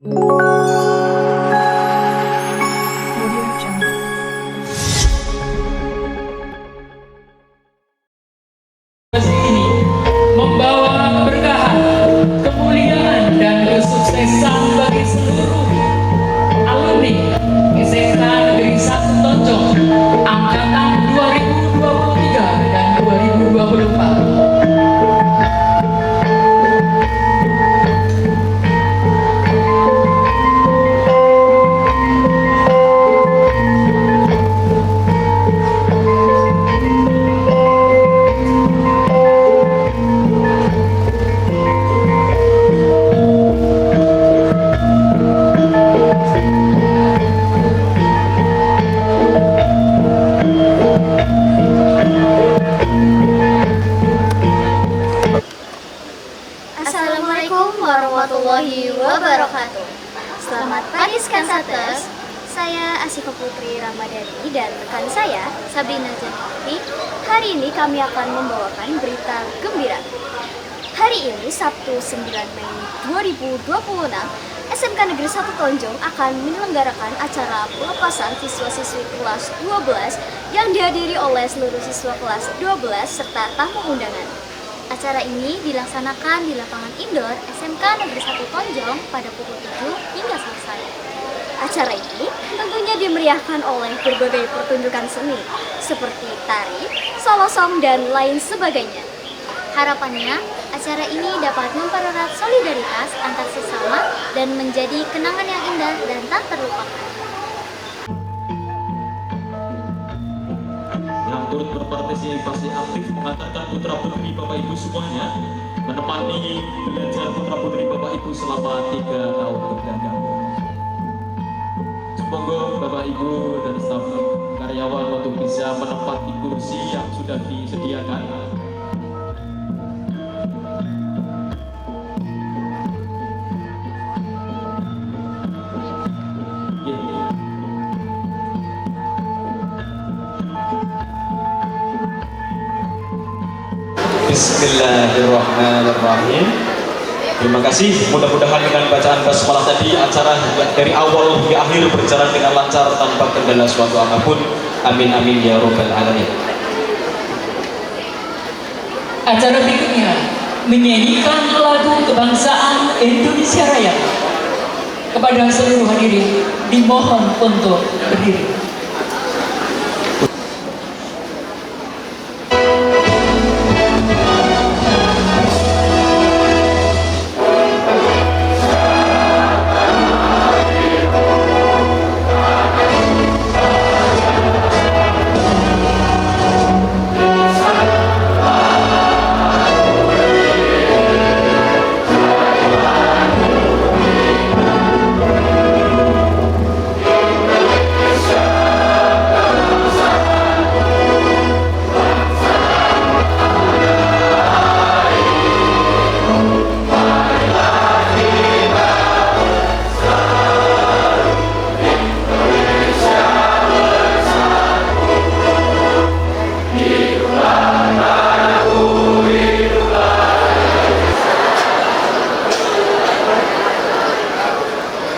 Ini membawa keberkahan, kemuliaan, dan kesuksesan bagi seluruh alumni SMK Negeri 1 Tonjong angkatan 2023 dan 2024. Assalamualaikum warahmatullahi wabarakatuh. Selamat pagi Skansates. Saya Asifa Putri Ramadhani dan rekan saya Sabrina Janti. Hari ini kami akan membawakan berita gembira. Hari ini Sabtu 9 Mei 2026, SMK Negeri 1 Tonjong akan menyelenggarakan acara pelepasan siswa-siswi kelas 12 yang dihadiri oleh seluruh siswa kelas 12 serta tamu undangan. Acara ini dilaksanakan di lapangan indoor SMK Negeri 1 Tonjong pada pukul 7 hingga selesai. Acara ini tentunya dimeriahkan oleh berbagai pertunjukan seni seperti tari, solosong, dan lain sebagainya. Harapannya, acara ini dapat mempererat solidaritas antar sesama dan menjadi kenangan yang indah dan tak terlupakan. Yang turut berpartisipasi aktif mengantarkan putra-putri Bapak Ibu semuanya menemani belajar putra-putri Bapak Ibu selama 3 tahun kebelakang. Semoga Bapak Ibu dan staf karyawan untuk bisa menempati kursi yang sudah disediakan. Bismillahirrahmanirrahim. Terima kasih. Mudah-mudahan dengan bacaan basmalah tadi acara dari awal hingga akhir berjalan dengan lancar tanpa kendala suatu apapun. Amin amin ya robbal alamin. Acara berikutnya menyanyikan lagu kebangsaan Indonesia Raya. Kepada seluruh hadirin dimohon untuk berdiri.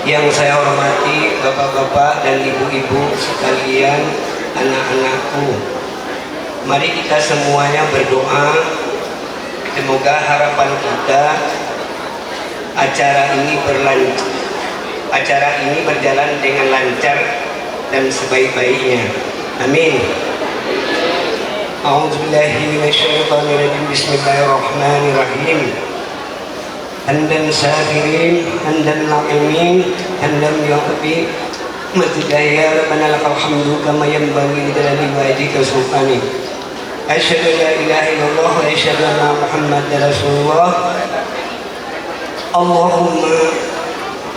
Yang saya hormati bapak-bapak dan ibu-ibu sekalian, anak-anakku, mari kita semuanya berdoa semoga harapan kita acara ini berjalan dengan lancar dan sebaik-baiknya. Amin. A'udzubillahi minasyaitonirrajim. Bismillahirrahmanirrahim. Hamdan syakirin, hamdan na'imin, hamdan yu'abi Matidaya Rabbana lakal hamdu kama yanbaghi lijalali wajhika sultani. Asyhadu an la ilaha illallah wa asyhadu anna Muhammadar Rasulullah.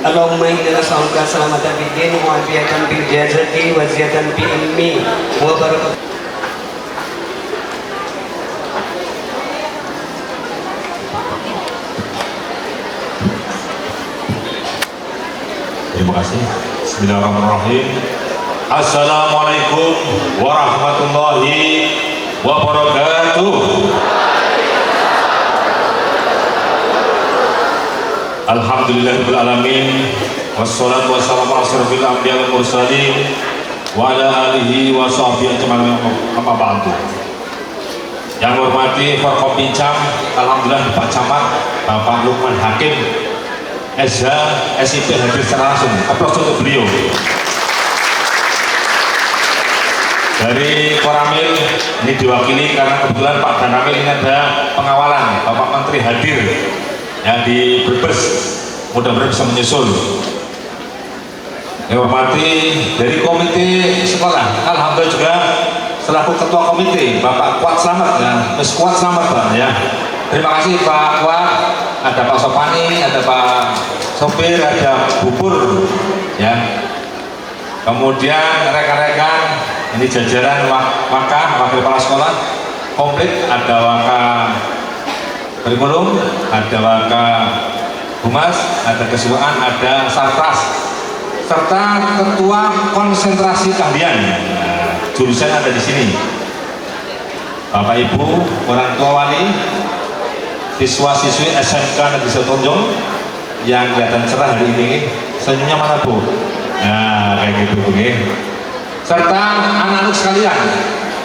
Allahumma inna nas'aluka salamatan fid din wa afiyatan fil jasadi wa ziyadatan fil ilmi wa barakatuh. Terima kasih. Bismillahirrahmanirrahim. Assalamualaikum warahmatullahi wabarakatuh. Alhamdulillahirabbil alamin. Wassalatu wassalamu ala asyrofil anbiya'i wal mursalin wa ala alihi wa sahbihi ajmain, amma ba'du. Yang hormati Forkom Pincam, alhamdulillah Pak Camat, Bapak Lukman Hakim SH SIP hadir secara langsung. Aplaus untuk beliau. Dari Koramil ini diwakili karena kebetulan Pak Danamil ini ada pengawalan, Bapak Menteri hadir yang di Brebes, mudah-mudahan bisa menyusul. Yang hormati dari komite sekolah, alhamdulillah juga selaku ketua komite Bapak Kuat Selamat ya, Mas Kuat Selamat Pak ya. Terima kasih Pak Kuat, ada Pak Sopani, ada Pak Sopir, ada Bubur ya. Kemudian rekan-rekan ini jajaran wakil kepala sekolah komplit, ada wakil kurikulum, ada wakil humas, ada kesuaan, ada sarpras, serta ketua konsentrasi keahlian. Nah, jurusan ada di sini. Bapak Ibu, orang tua wali, siswa-siswi SMK Negeri Setonjong yang kelihatan cerah hari ini, senyumnya mana Bu? Nah, kayak gitu Bu. Serta anak-anak sekalian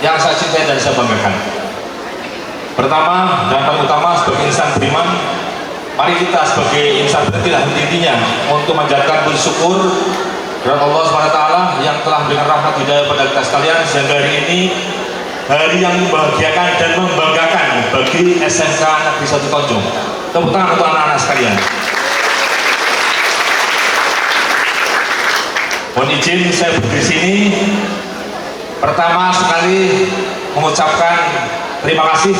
yang saya cintai dan saya banggakan. Pertama dan paling utama, sebagai insan beriman, mari kita sebagai insan berhentilah intinya untuk menjalankan bersyukur kepada Allah SWT yang telah memberikan rahmat hidayah pada kita sekalian, sehingga hari ini hari yang membahagiakan dan membanggakan bagi SMK Negeri 1 Tonjong. Tepuk tangan untuk anak-anak sekalian. Mohon izin saya berdiri di sini. Pertama sekali mengucapkan terima kasih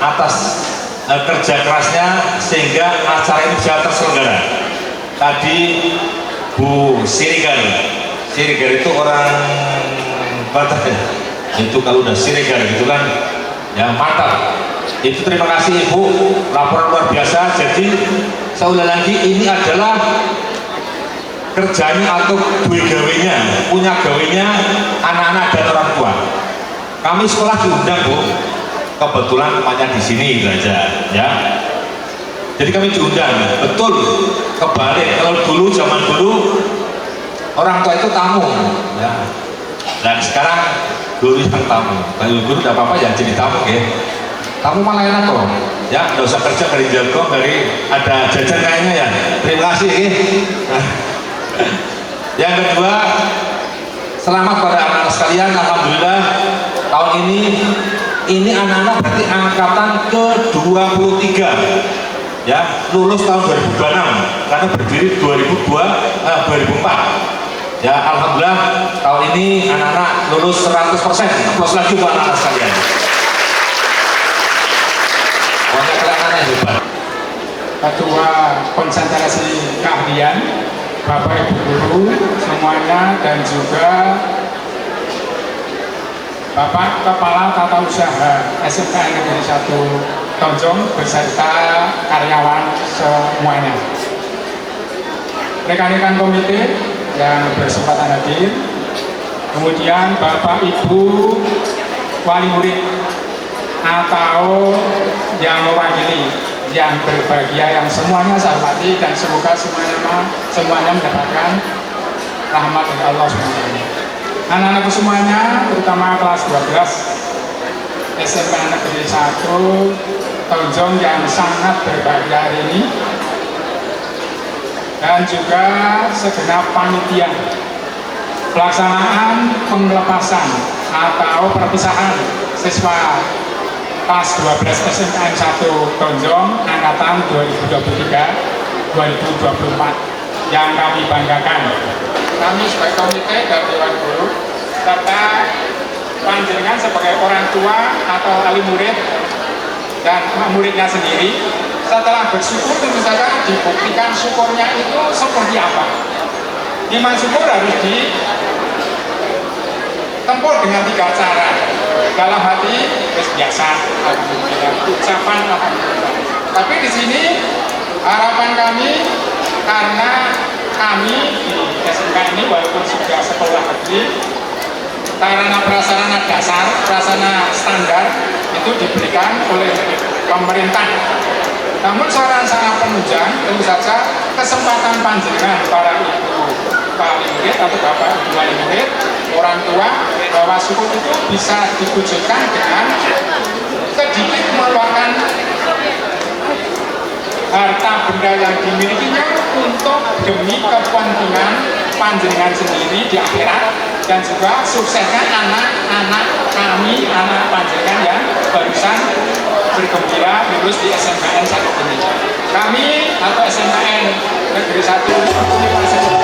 atas kerja kerasnya sehingga acara ini bisa terselenggara. Tadi Bu Siregar itu orang Batak ya. Itu kalau udah Siregar gitu kan ya mantap. Itu terima kasih Ibu, laporan luar biasa. Jadi saya ulang lagi, ini adalah kerjanya atau gawenya, punya gawenya anak-anak dan orang tua. Kami sekolah diundang Bu, kebetulan tempatnya di sini gitu aja ya. Jadi kami diundang, betul kebalik. Kalau dulu zaman dulu orang tua itu tamu ya. Dan sekarang guru yang tamu. Kalau guru tidak apa-apa ya jadi tamu ya. Kamu malah enak kok ya, nggak usah kerja dari jago, dari ada jajan kayaknya ya. Terima kasih ya. Yang kedua, selamat pada anak-anak sekalian. Alhamdulillah tahun ini anak-anak berarti angkatan ke-23 ya, lulus tahun 2026 karena berdiri 2004 ya. Alhamdulillah tahun ini anak-anak lulus 100%. Aplaus lagi buat anak-anak sekalian. Banyak anak-anak hebat. Ketua konsentrasi keahlian, Bapak Ibu guru semuanya, dan juga Bapak Kepala Tata Usaha SMK Negeri 1 Tonjong beserta karyawan semuanya, rekan-rekan komite yang berkesempatan hadir, kemudian Bapak Ibu wali murid atau yang mewakili yang berbahagia yang semuanya saya hormati, dan semoga semuanya mendapatkan rahmat dari Allah SWT. Anak-anakku semuanya, terutama kelas 12 SMK Negeri 1 Tonjong yang sangat berbahagia hari ini, dan juga segenap panitia pelaksanaan pengelepasan atau perpisahan siswa kelas 12 SMKN 1 Tonjong angkatan 2023-2024 yang kami banggakan. Kami sebagai komite dan dewan guru serta panjenengan sebagai orang tua atau wali murid dan muridnya sendiri, setelah bersyukur tentu saja dibuktikan syukurnya itu seperti apa. Iman syukur harus ditempuh dengan 3 cara. Dalam hati biasa, alhamdulillah, ucapan alhamdulillah. Tapi di sini harapan kami, karena kami di SMK ini walaupun sudah sekolah negeri, sarana prasarana dasar, prasarana standar itu diberikan oleh pemerintah Namun saran-saran penunjang tentu saja kesempatan panjenengan para ibu wali murid atau bapak ibu wali murid, orang tua bahwa syukur itu bisa diwujudkan dengan sedikit meluangkan harta benda yang dimilikinya untuk demi kepentingan panjenengan sendiri di akhirat dan juga suksesnya anak-anak kami, anak panjenengan yang barusan bergembira lulus di SMKN saat ini. Kami atau SMKN Negeri 1 Universitas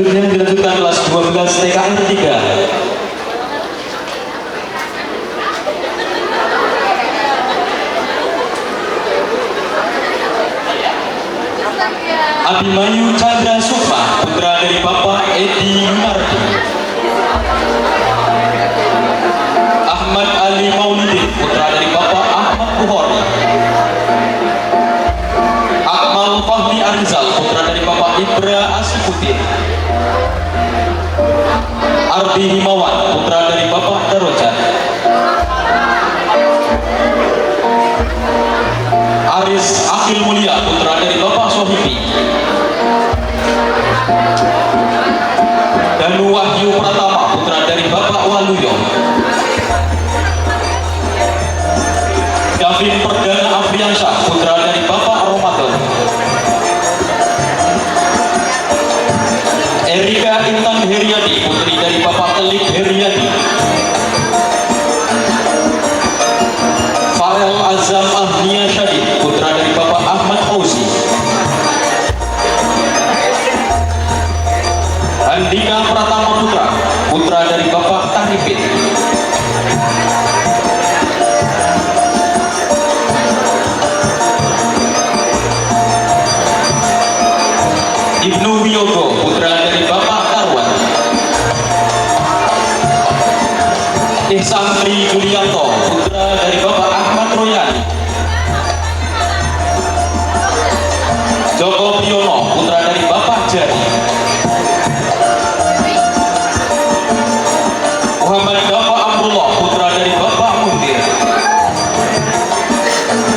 Selanjutnya dilanjutkan kelas 12 TKR 3. Abimanyu Chandra Sukma, putra dari Bapak Edi Yunardi. Ahmad Ali Maulidin, putra dari Bapak Ahmad Bukhari. Akmal Fahmi Arizal, putra dari Bapak Ibra Asifuddin. Ardi Himawan, putra dari Bapak Darojan. Aris Akhil Mulia, putra dari Bapak Sohibi. Danu Wahyu Pratama, putra dari Bapak Waluyo. Davin Perdana Afriansyah, putra dari Bapak Ramadan. Erika Intan Heriadi, putri dari Bapak Telik Heriadi. Farel Azam Ahnia Syadid, putra dari Bapak Ahmad Fauzi. Andika Pratama Putra, putra dari Bapak Tarifin. Ibnu Wiyogo, putra dari Bapak Karwan. Ihsan Tri Julianto, putra dari Bapak Ahmad Royani. Joko Priyono, putra dari Bapak Jari. Muhammad Bapak Amrullah, putra dari Bapak Muntir.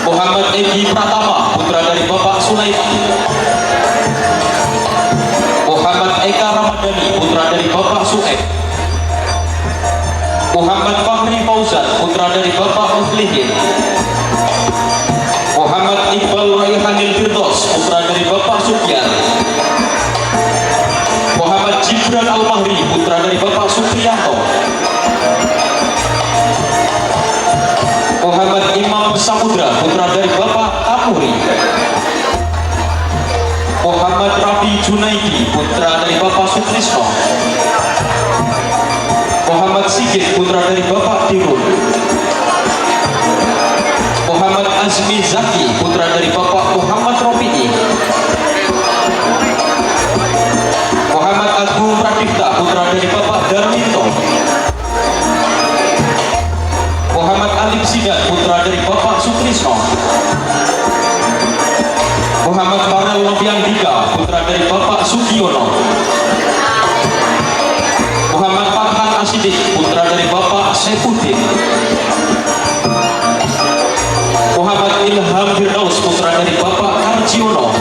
Muhammad Egi Pratama, putra dari Bapak Sulaiman. Muhammad Eka Ramadhani, putra dari Bapak Sueb. Muhammad Fahri Fauzan, putra dari Bapak Muslihin. Muhammad Iqbal Raihanil Firdaus, putra dari Bapak Sufyan. Muhammad Jibran Al-Mahri, putra dari Bapak Supriyanto. Muhammad Imam Samudra, putra dari Bapak Amuri. Muhammad Rafi Junaidi, putra dari Bapak Sutrisno. Muhammad Sigit, putra dari Bapak Dirun. Muhammad Azmi Zaki, putra dari Bapak Muhammad Rofi'i. Muhammad Agung Pradipta, putra dari Bapak Darminto. Muhammad Alif Sidat, putra dari Bapak Sutrisno. Muhammad Farel Noviandika, putra dari Bapak Sugiono. Muhammad Farhan Asidik, putra dari Bapak Saifuddin. Muhammad Ilham Firdaus, putra dari Bapak Karjiono.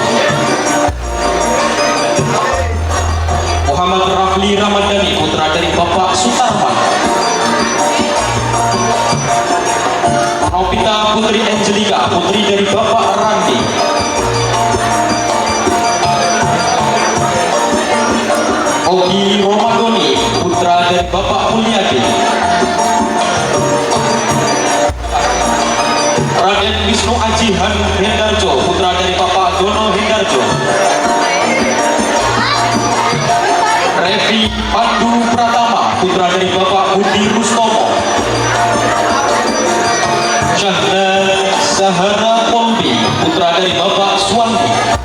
Muhammad Rafli Ramadhani, putra dari Bapak Sutarman. Novita Putri Angelika, putri dari Bapak Randi. Ogi Romadoni, putra dari Bapak Mulyadi. Raden Wisnu Ajihan Hendarjo, putra dari Bapak Dono Hendarjo. Revi Pandu Pratama, putra dari Bapak Budi Rustomo. Syahna Sahara Polbi, putra dari Bapak Suwandi.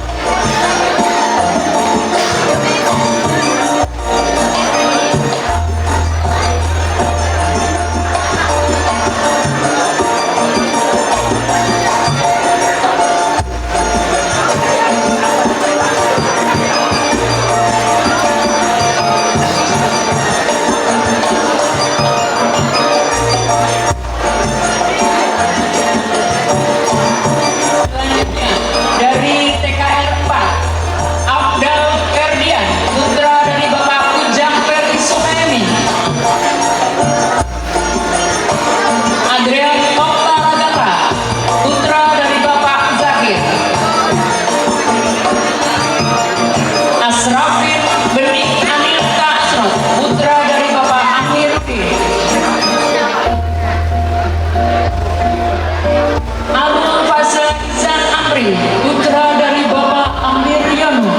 putra dari Bapak Amir Yanu.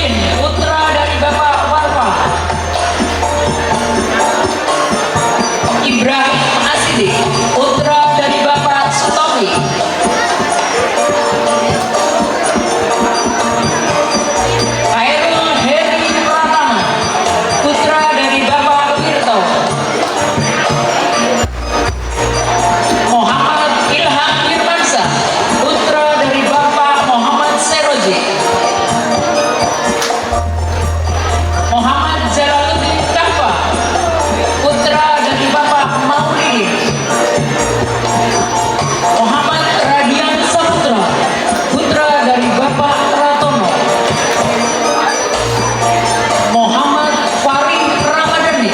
Nurdin, putra dari Bapak Warfa. Ibrahim Asidi, putra dari Bapak Sutomi. Khairul Heri Pratama, putra dari Bapak Wirto. Muhammad Ilham Firmansyah, putra dari Bapak Muhammad Seroji. Muhammad Jalaluddin Kahfa, putra dari Bapak Maulidi. Muhammad Radian Saputra, putra dari Bapak Ratono. Muhammad Farid Ramadhani,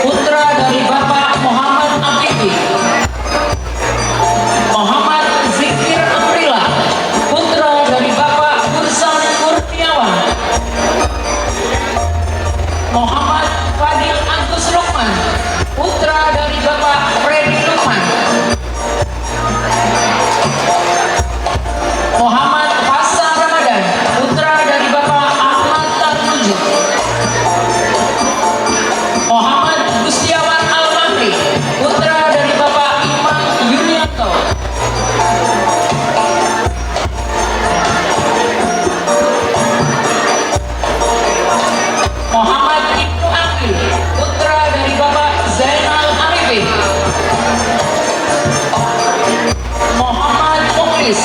putra dari Bapak Muhammad Afifi. Muhammad Zikir Amrila, putra dari Bapak Bursan Kurniawan. Muhammad Fadil Agus Lukman, putra dari Bapak Freddy Lukman. Muhammad Hasan Ramadan, putra dari Bapak Ahmad Tarmuji. Muhammad Gustiawan Al-Mahri, putra dari Bapak Imam Yunianto. Muhammad Ibnu Akil, putra dari Bapak Zainal Arifin. Muhammad Mukhlis,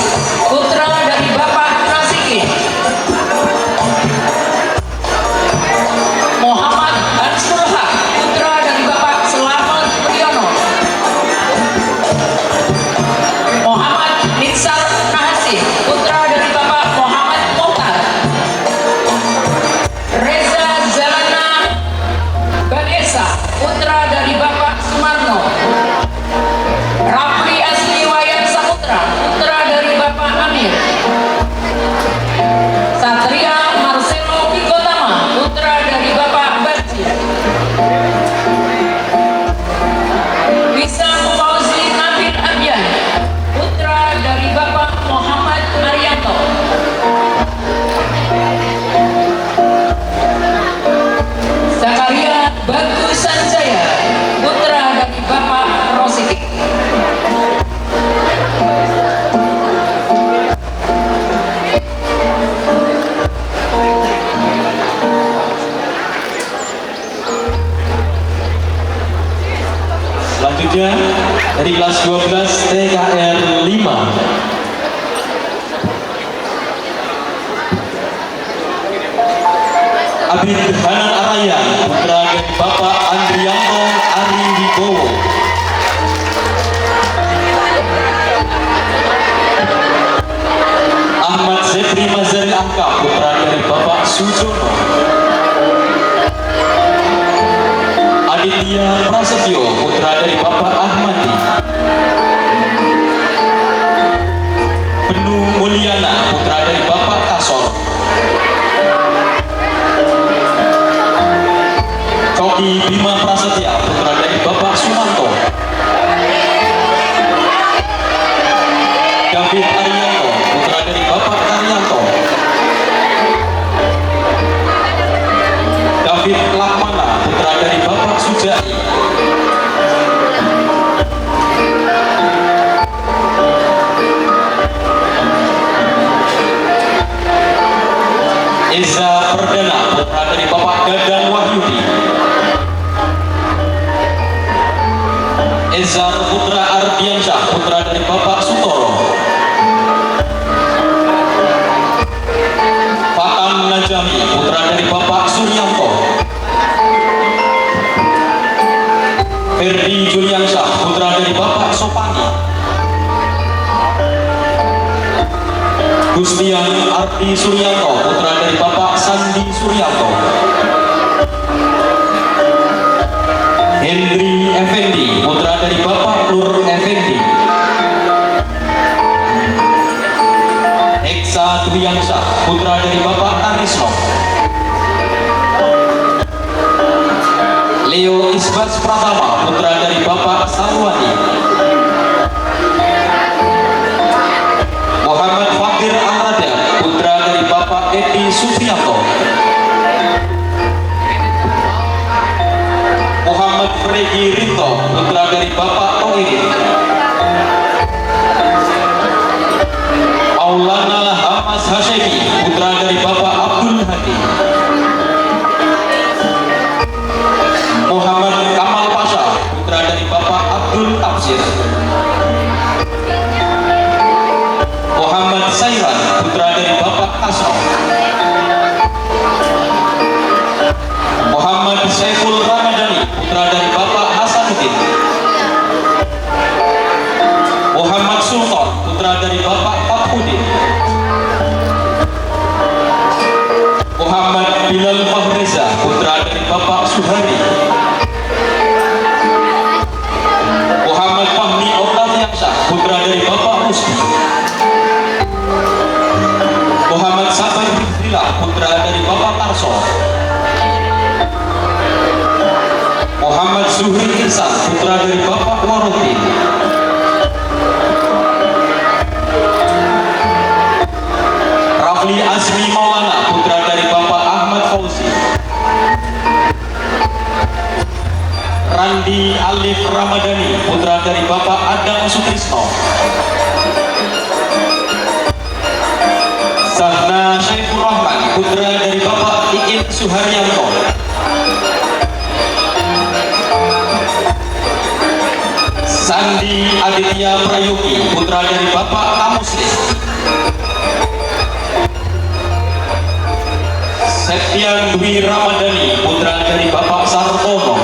putra dari Bapak Nasikin. Muhammad Mansur Haq, putra dari Bapak Selamat Priyono. Muhammad Nitsar Nahasi, putra dari Bapak Muhammad Mohtar. Reza Zalana Banesa, putra dari Bapak Sumarno. Rafli Asli Wayan Saputra, putra dari Bapak Amir. Satria Marcelo Pikotama, putra dari Bapak Baci. Bisa Fauzi Nabil Abian, putra dari Bapak Muhammad Arianto. Zakaria Bagus Sanjaya, putra dari Bapak Rosidi. Selanjutnya dari kelas 12 TKR 5. Abid Hanan Arayan, putra dari Bapak Andrianto Ari Wibowo. Ahmad Zefri Mazari Angka, putra dari Bapak Sujono. Aditya Prasetyo, putra dari Bapak Ahmadi. Benu Mulyana, putra dari Bapak Kasor. Coki Bima Prasetya, putra dari Bapak Sumanto. David Arianto, putra dari Bapak Arianto. David Lakmana, putra dari Bapak Sujai. Eza Perdana, putra dari Bapak Dadang Wahyudi. Eza Putra Ardiansyah, putra dari Bapak Sutoro. Fatam Najami, putra dari Bapak Suryanto. Ferdi Juliansyah, putra dari Bapak Sopani. Gustian Ardi Suryanto, putra dari Bapak Sandi Suryanto. Hendri Effendi, putra dari Bapak Nur Effendi. Eksa Dwiansyah, putra dari Bapak Tarisno. Leo Isbas Pratama, putra dari Bapak Sarwani. Muhammad Fakir Amrada, putra dari Bapak Edi Supriyanto. Regi Rinto, putra dari Bapak Toirin. Maulana Hamas Hashemi, putra dari Bapak Abdul Hadi. Muhammad Kamal Pasha, putra dari Bapak Abdul Tafsir. Muhammad Sairan, putra dari Bapak Kasro. Muhammad Saiful Ramadhani, putra dari Bapak Hasanuddin. Muhammad Sultan, putra dari Bapak Fakudin. Muhammad Bilal Fahreza, putra dari Bapak Suhari. Muhammad Fahmi Oktavyansyah, putra dari Bapak Rusdi. Muhammad Sabar Rizila, putra dari Bapak Tarso. Muhammad Zuhri Irsan, putra dari Bapak Warodin. Rafli Azmi Maulana, putra dari Bapak Ahmad Fauzi. Randi Alif Ramadhani, putra dari Bapak Adam Sutrisno. Sahna Syaifur Rahman, putra dari Bapak Iin Suharyanto. Sandi Aditya Prayogi, putra dari Bapak Kamuslim. Septian Dwi Ramadhani, putra dari Bapak Sartono.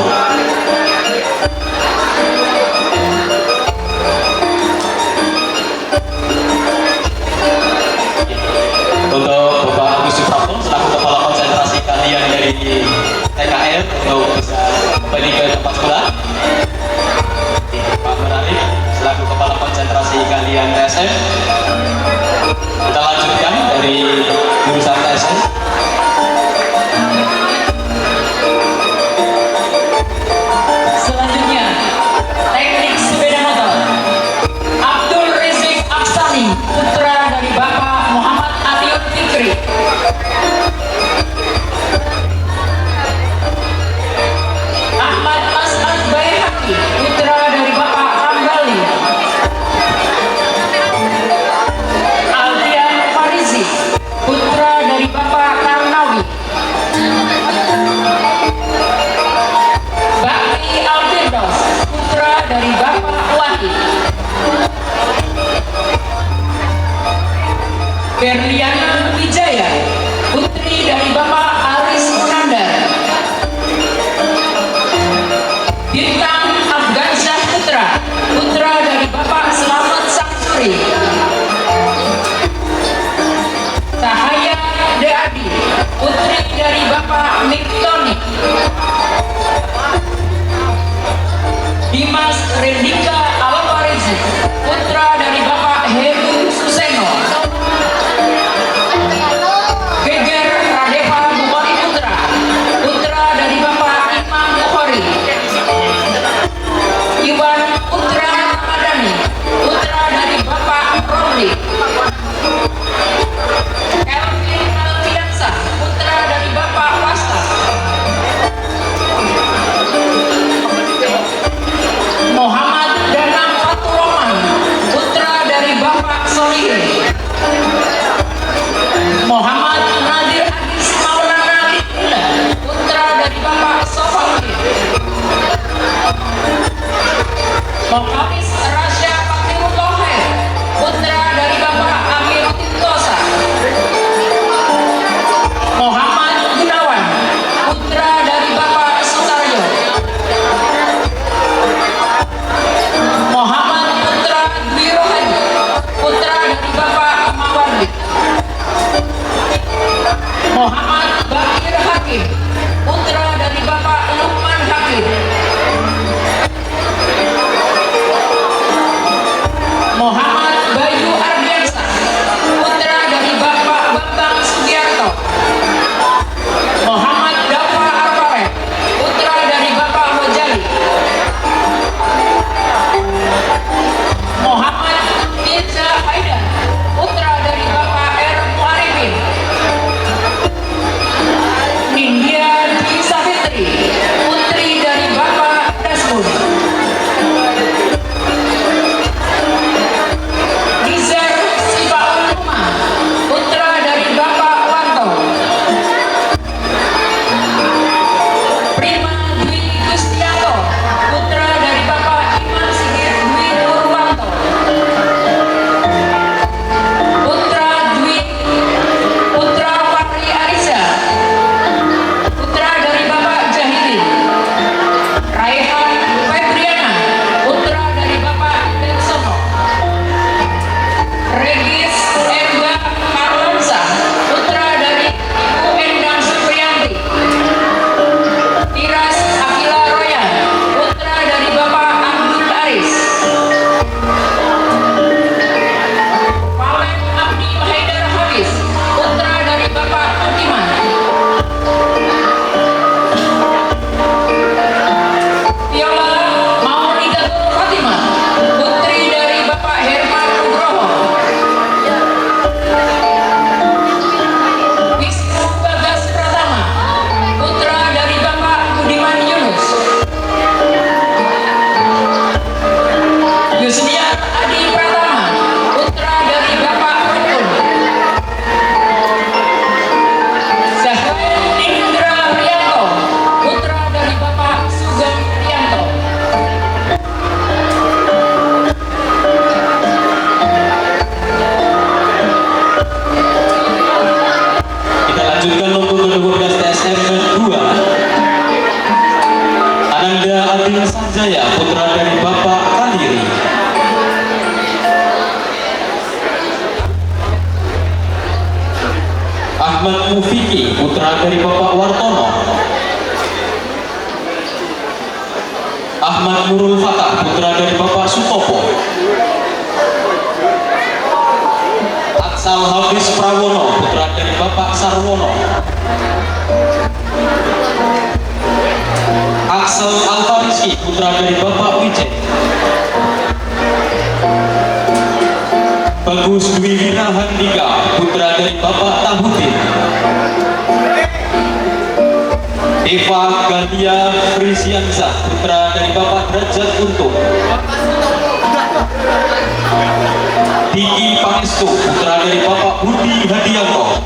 Untuk Bapak Agus Suprapto selaku Kepala Konsentrasi kalian dari TKR untuk bisa kembali ke tempat sekolah. Pak Murali selaku Kepala Konsentrasi kalian TSM. Kita lanjutkan dari jurusan TSM. Selanjutnya, teknik sepeda motor. Abdul Rizik Aksani, putra dari Bapak Muhammad Atiun Fikri. Ahmad As'ad Baihaqi, putra dari Bapak Kambali. Aldian Farizi, putra dari Bapak Karnawi. Bakti Alfirdaus, putra dari Bapak Wahid. Berliana Wijaya, putri dari Bapak Aris Munandar. Bintang Afgansyah Putra, putra dari Bapak Selamat Sangsuri. Cahaya Deadi, putri dari Bapak Miktoni. Dimas Rendika Alaparizi, putra dari Bapak Heru Suseno. Geger Radeva Bukhari Putra, putra dari Bapak Imam Bukhari. Iwan Putra Ramadhani, putra dari Bapak Romli. Kelvin Alfiansa, putra dari Bapak Wasta. Muhammad Danang Fatur Rahman, putra dari Bapak Solihin. Muhammad Nadir Hadis Maulana Litula, putra dari Bapak Sofaki. Muhammad Rasya Fatirul Toher, putra dari Bapak Amir Tintosa. Muhammad Gunawan, putra dari Bapak Sutaryo. Muhammad Putra Dwi Rohadi, putra dari Bapak Mawardi. Muhammad Bakir Hakim, putra dari Bapak Lukman Hakim. Muhammad Bayu Ardiansa, putra dari Bapak Bambang Sugiarto. Muhammad Dafa Arfaret, putra dari Bapak Hojali. Muhammad Mirza Haidar, putra dari Bapak R. Muarifin. Nindya Lanjutkan untuk ke-12 TSM 2. Ananda Adil Sanjaya, putra dari Bapak Kandiri. Ahmad Mufiki, putra dari Bapak Wartono. Ahmad Nurul Fatah, putra dari Bapak Sutopo. Aksal Hafiz Prawono, putra dari Bapak Sarwono. Aksel Alfariski, putra dari Bapak Wijay. Bagus Dwi Wirahandika, putra dari Bapak Tahudin. Eva Galia Frisianza, putra dari Bapak Derajat Untung. Diki Pangestu, putra dari Bapak Budi Hadianto.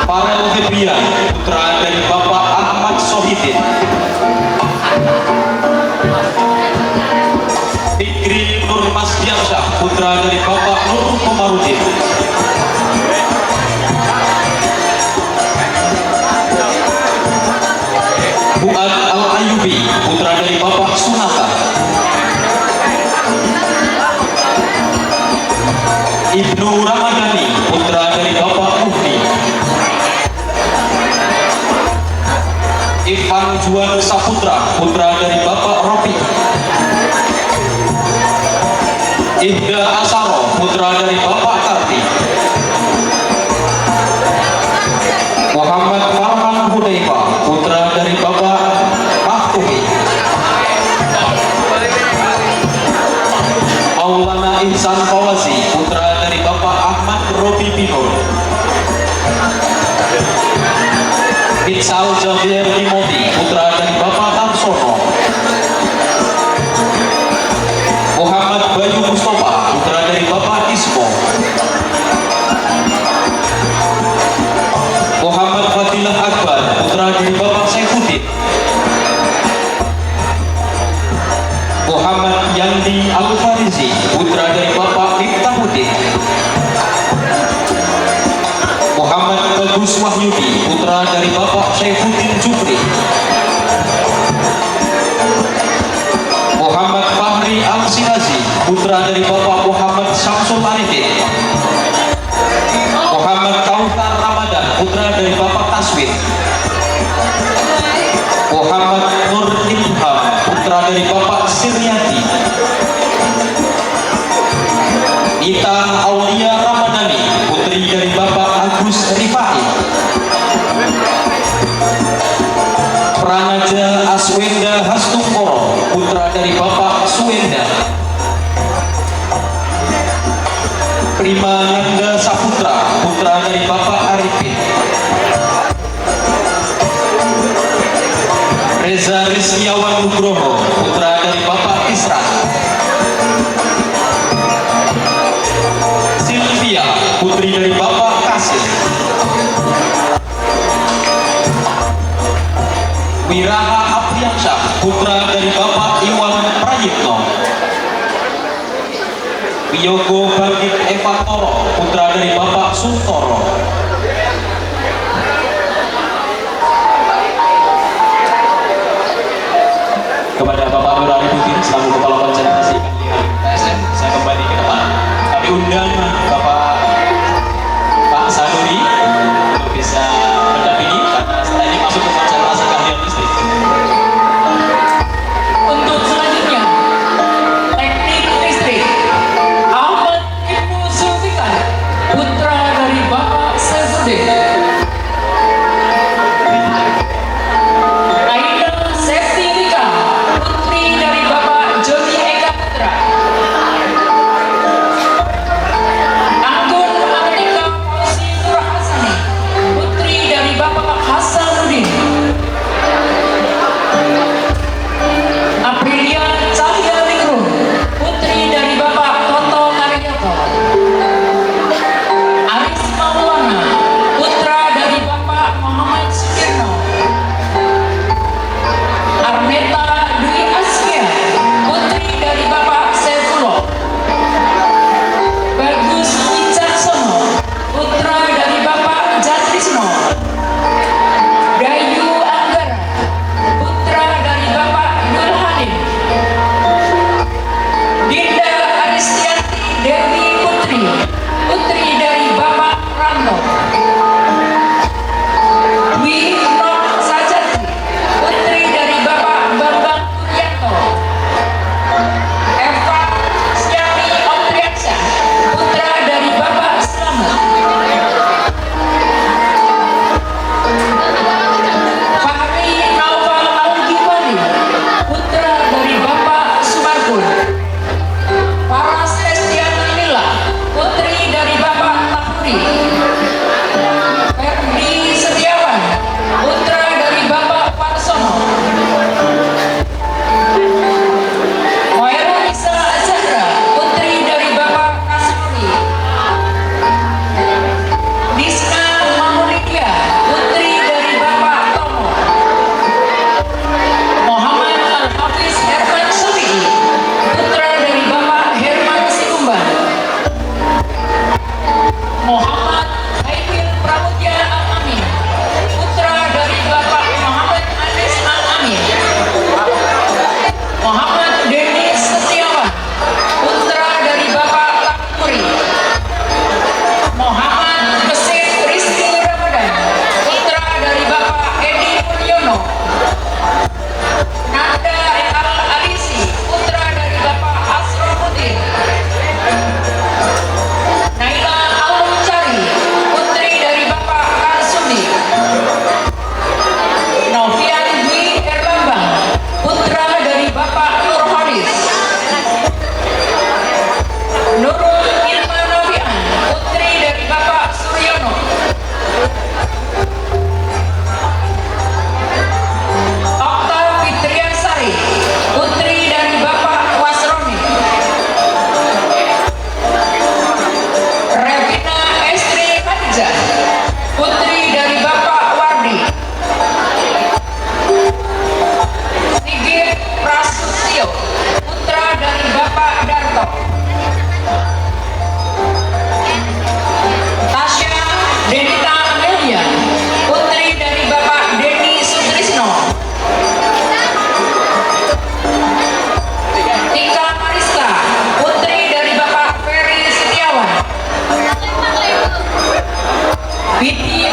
Farel Febrian, putra dari Bapak Ahmad Sohidin. Fikri Nur Masdiansyah, putra dari Bapak Nur Komarudin. Fuad Al-Ayubi, putra dari Bapak Sunata. Ibnu Ramadhani, putra dari Bapak Muhni. Irfan Juan Saputra, putra dari Bapak Rofi. Ihda Asaro, putra dari Bapak Karti. Muhammad Farhan Hudayfa, putra dari Bapak Mahfumi. Maulana Ihsan Fawazi, putra dari Bapak Ahmad Robi Binur. Itzal Javier Timothy, putra dari Bapak Tarsono. Muhammad Bayu Mustafa, putra dari Bapak Ismo. Muhammad Fadilah Akbar, putra dari Bapak Saifuddin. Muhammad Yandi Al-Farizi, putra dari Bapak Iftahuddin. Muhammad Bagus Wahyudi, putra dari Bapak Saifuddin Jufri. Muhammad Fahri Al-Sirazi, putra dari Bapak Muhammad Samsul Arifin. Muhammad Kautar Ramadan, putra dari Bapak Taswin. Muhammad Nur Ilham, putra dari Bapak Siryati. Ita Aulia Ramadhani, putri dari Bapak Agus Rifai. Pranaja Aswenda Hastungkoro, putra dari Bapak Suwenda. Prima Nanda Saputra, putra dari Bapak Arifin. Reza Rizkiawan Nugroho, putra dari Bapak Isra. Sylvia, putri dari Bapak Kasim. Wiraha Apriansyah, putra dari Bapak Iwan Prayitno. Wiyogo Bagit Evatoro, putra dari Bapak Suntoro. Kepada Bapak Nurani Putin selaku Kepala Konsentrasi TSM, saya kembali ke depan. Kami undang Pak Sanuri untuk bisa mendampingi karena setelah ini masuk ke konsentrasi keahlian listrik. Untuk selanjutnya, teknik listrik Ahmad Ibnu Zulfikar, putra dari Bapak Saifuddin. Aida Septinika, putri dari Bapak Joni Eka Putra. Anggun Anika Fauzi Nurhasani, putri dari Bapak Hasanuddin. Aprilia Cahya Ningrum, putri dari Bapak Toto Karyoto. Aris Maulana, putra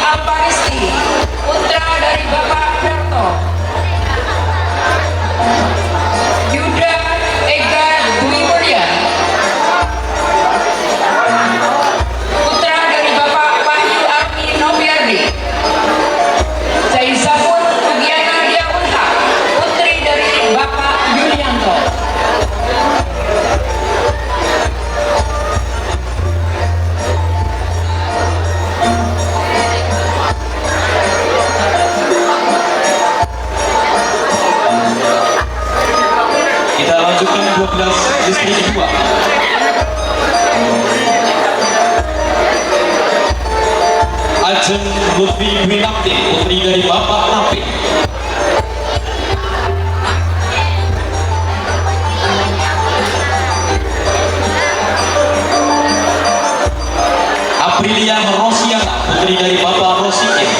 Alparisti, putra dari Bapak Darto. Yuda Ega Dwi Mulya, putra dari Bapak Wahyu Armi Noviardi. Zaizafun Rugiana Diapunha, putri dari Bapak Yulianto. Kita lanjutkan 12 istri kedua. Ajeng Lutfi Winakti, putri dari Bapak Napi. Aprilia Rosiana, putri dari Bapak Rosikin.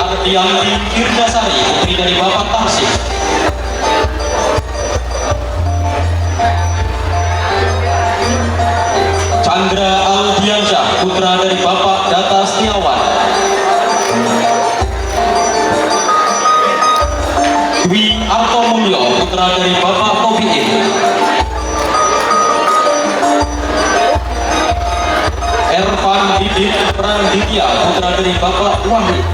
Ardianti Kirdasari, putri dari Bapak Tarsih. Chandra Aldiansyah, putra dari Bapak Data Setiawan. Dwi Arto Mulyo, putra dari Bapak Tobiin. Ervan Didit Pranditya, putra dari Bapak Wahid.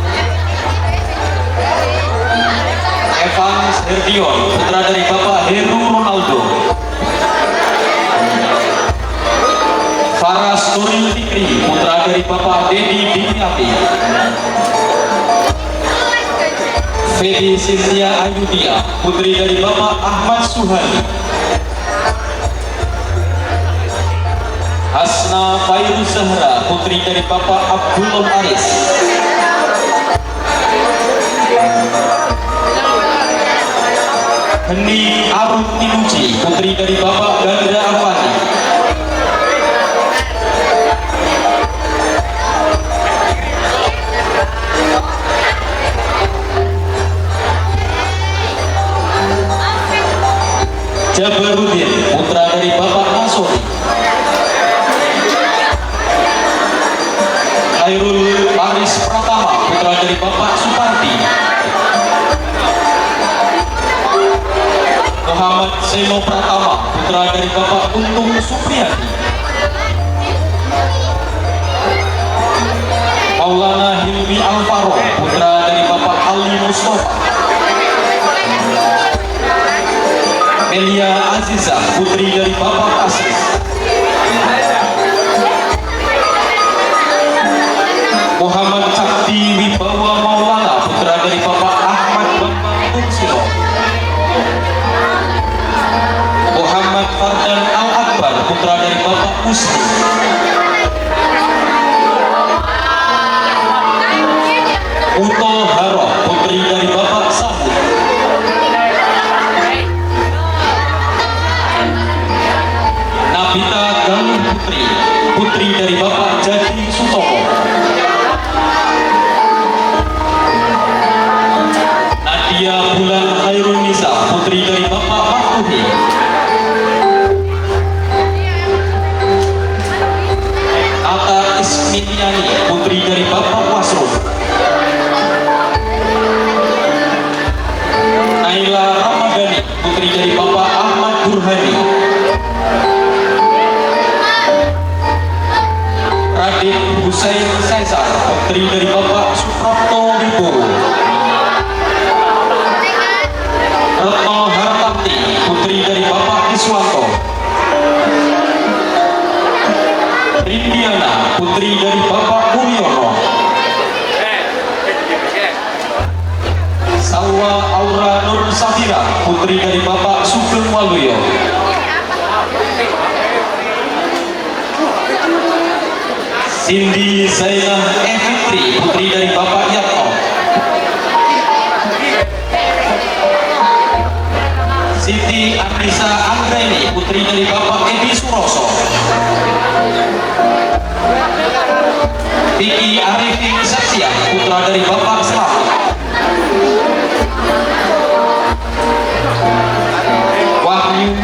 Evans Herdion, putra dari Bapak Heru Ronaldo. Faras Nuril Fikri, putra dari Bapak Dedi Dimyati. Fedi Cynthia Ayudia, putri dari Bapak Ahmad Suhani. Hasna Fairuz Zahra, putri dari Bapak Abdul Aris. Heni Arut Tinuji, putri dari Bapak Gandra Afandi. Jabarudin, putra dari Bapak Nasori. Khairul Paris Pratama, putra dari Bapak Suparti. Muhammad Seno Pratama, putra dari Bapak Untung Supriyadi. Maulana Hilmi Alvaro, putra dari Bapak Ali Mustafa. Melia Aziza, putri dari Bapak Asis. Muhammad Cakti Wibawa Maulana, putra dari Bapak Ahmad Bambang Tunsilo. Muhammad Fardan Al-Akbar, putra dari Bapak Musli. Uto Haro, putri dari Bapak Sabut. Nabita Galuh Putri, putri dari Bapak Jadi Sutomo. Nadia Bulan Khairun Nisa, putri dari Bapak Mahfudi. Tata Isminiani, putri dari Bapak Wasrul. Naila Ramadhani, putri dari Bapak Ahmad Burhani. Raden Husain Caesar, putri dari Bapak Suprapto Wibowo. Retno Hartanti, putri dari Bapak Iswanto. Rindiana, putri dari Bapak Mulyono. Salwa Aura Nur Safira, putri dari Bapak Sugeng Waluyo. Cindy Zainah Fitri, putri dari Bapak Yatno. Siti Anissa Anggraini, putri dari Bapak Edi Suroso. Vicky Arifin Satya, putra dari Bapak Selamat. Wahyu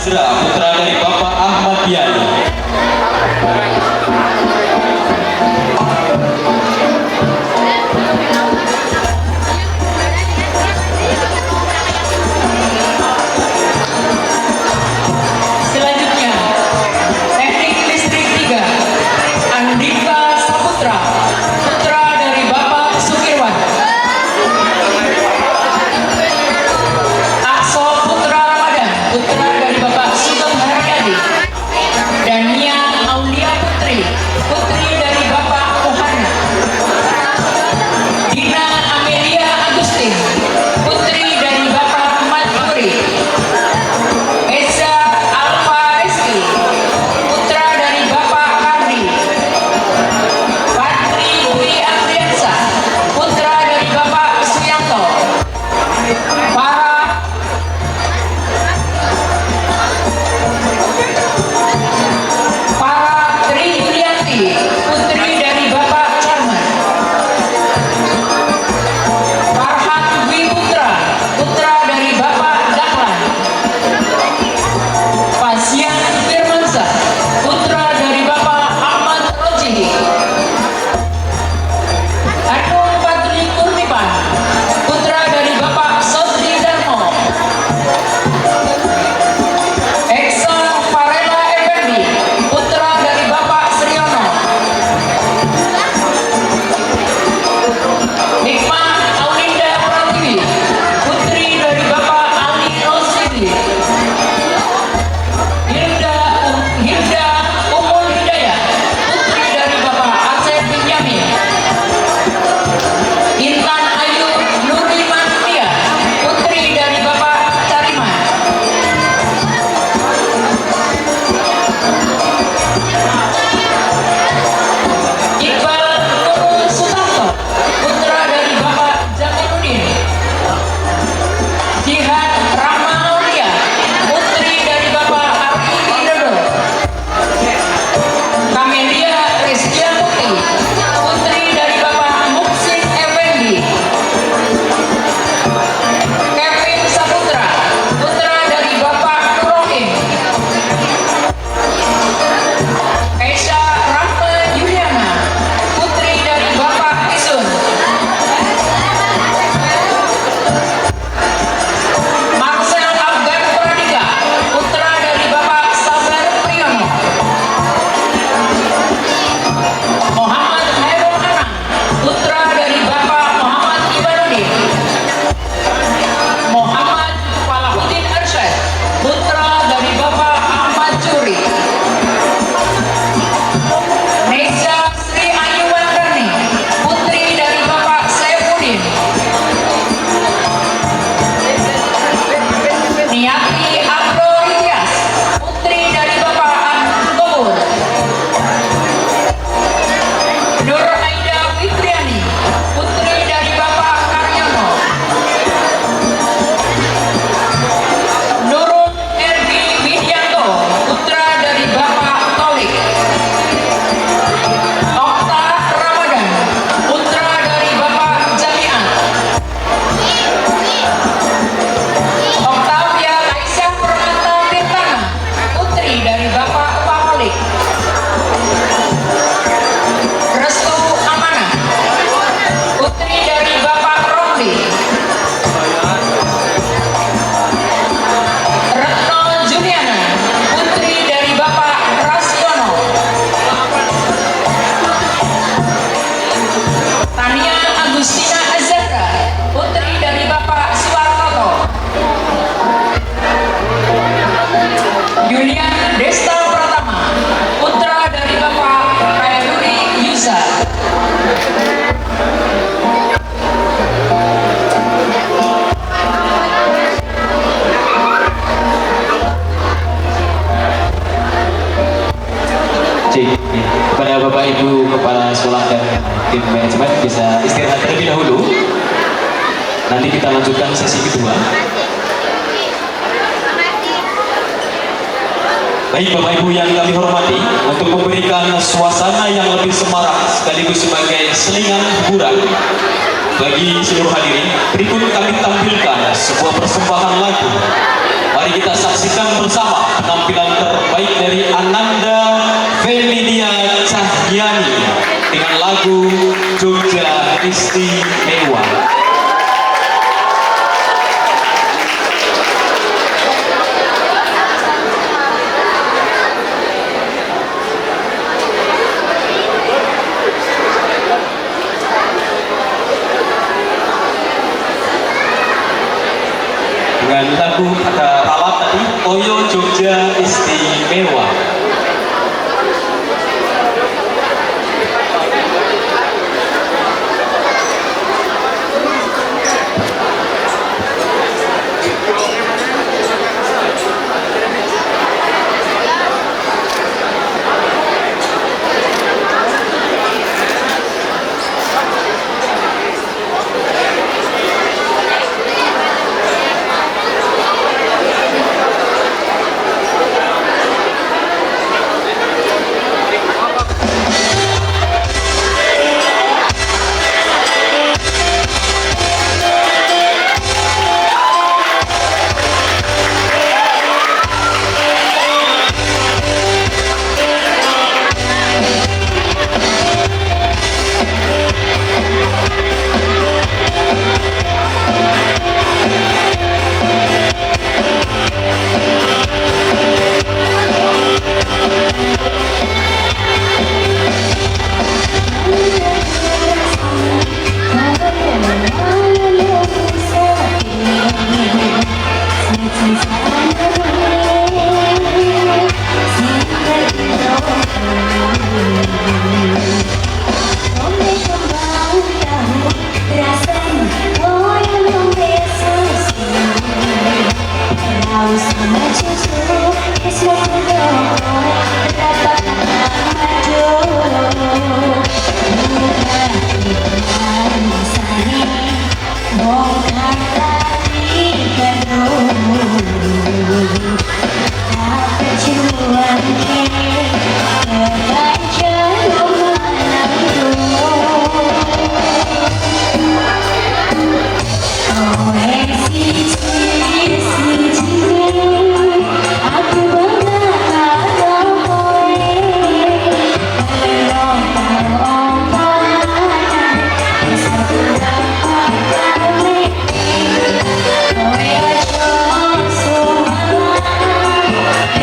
Azra putra dari Bapak Ahmad Yani. Selanjutnya, teknik listrik 3, Andika Saputra, putra dari Bapak Sukirwan. Akso Putra Ramadan, putra dari Bapak Sugeng Haryadi. Dania Aulia Putri, putri dari Bapak Muhana. Dina Amelia Agustin, putri dari Bapak Madhuri. Eza Alfa Rizky, putra dari Bapak Kardi. Patri Dwi Afriansa, putra dari Bapak Suyanto. Para Tri Yulianti, putri dari Bapak Charman. Farhan Dwi Putra, putra dari Bapak Dahlan. Pasian Firmansyah, putra dari Bapak Ahmad Rojihi. Anung Patri Kurnipan, putra dari Bapak Sodri Darmo. Ekson Farela Effendi, putra dari Bapak Sriono. Nikmah Aulinda Pratiwi, putri dari Bapak Ali Rosidli. Hilda Umul Hidayah, putri dari Bapak Aceh Binyamin. Intan Ayu Nuriman Tia, putri dari Bapak Cariman. Iqbal Nurul Sutanto, putra dari Bapak Jamiluddin. Jihan Rahma Aulia, putri dari Bapak Ari Widodo. Kamelia Rizkia Putri, putri dari Bapak Muksin Effendi. Kevin Saputra, putra dari Bapak Nurohim. Keisha Rahma Juliana, putri dari Bapak Isun. Marcel Afgan Pradika, putra dari Bapak Sabar Priyono. Muhammad Hairul Anam, putra dari Bapak Muhammad Ibaduddin. Muhammad Falahuddin Arsyad, putra dari Bapak Ahmad Juri. Neza Sri Ayu Wardani, putri dari Bapak Saifuddin. Niati Abdul Ilyas, putri dari Bapak Abdul Gobur. Nur Aida Fitriani, putri dari Bapak Karyono. Nurul Erdi Widianto, putra dari Bapak Tolik. Okta Ramadan, putra dari Bapak Jamiat. Octavia Aisyah Purnata Tirtana, putri dari Bapak Paholik. Restu Amanah, putri dari Bapak Romli. Retno Juliana, putri dari Bapak Rasiono. Tania Agustina Azahra, putri dari Bapak Suwartoto. Julian Desta Pratama, putra dari Bapak Khairudi Yusa. Cik, kepada Bapak Ibu Kepala Sekolah dan tim manajemen bisa istirahat terlebih dahulu. Nanti kita lanjutkan sesi kedua. Baik Bapak Ibu yang kami hormati, untuk memberikan suasana yang lebih semarak sekaligus sebagai selingan hiburan bagi seluruh hadirin, berikut kami tampilkan sebuah persembahan lagu. Mari kita saksikan bersama. lagu Jogja Istimewa. Dengan lagu pada balap tadi, Oyo Jogja Istimewa.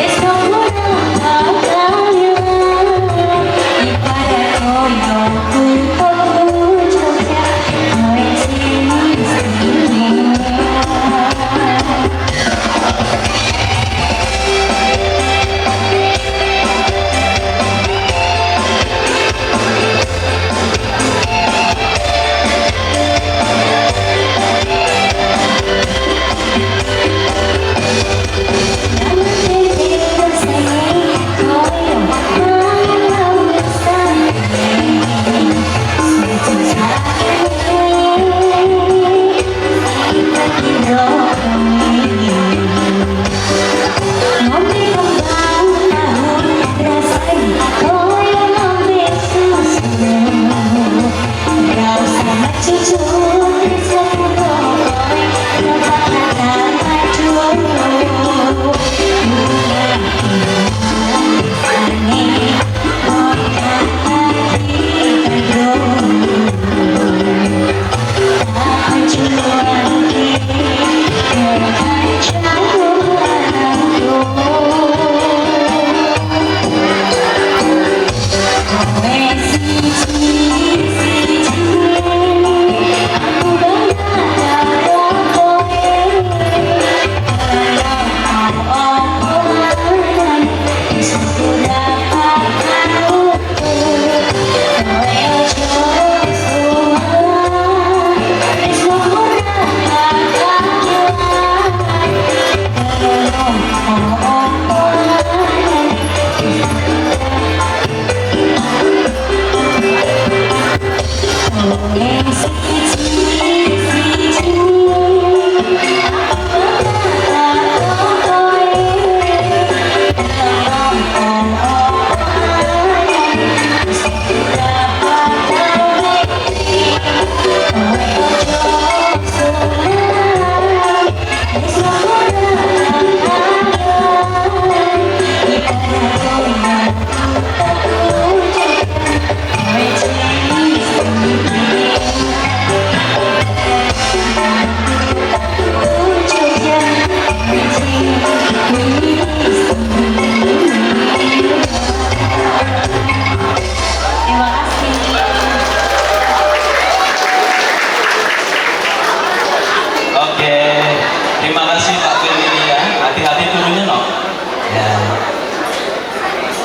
It's no more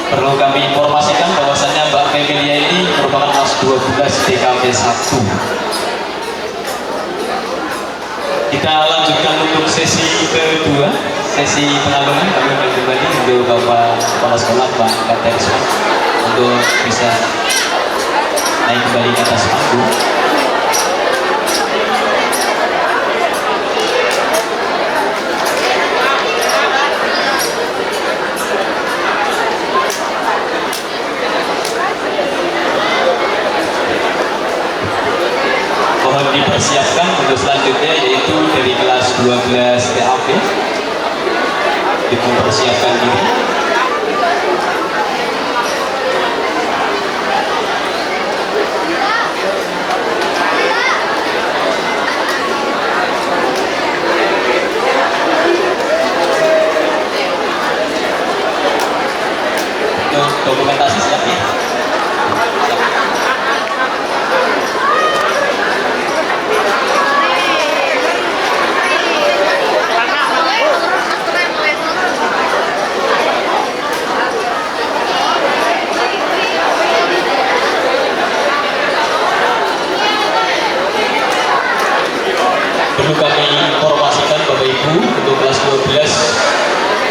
Perlu kami informasikan bahwasannya Mbak Femilia ini merupakan kelas 12 DKV 1. Kita lanjutkan untuk sesi kedua, sesi pengalungan. Kami akan kembali untuk Bapak Kepala Sekolah Pak Katerisman untuk bisa naik kembali ke atas panggung. Mohon dipersiapkan untuk selanjutnya, yaitu dari kelas 12 TAP. Dipersiapkan diri. Untuk dokumentasi siap ya. Perlu kami informasikan Bapak Ibu, untuk kelas 12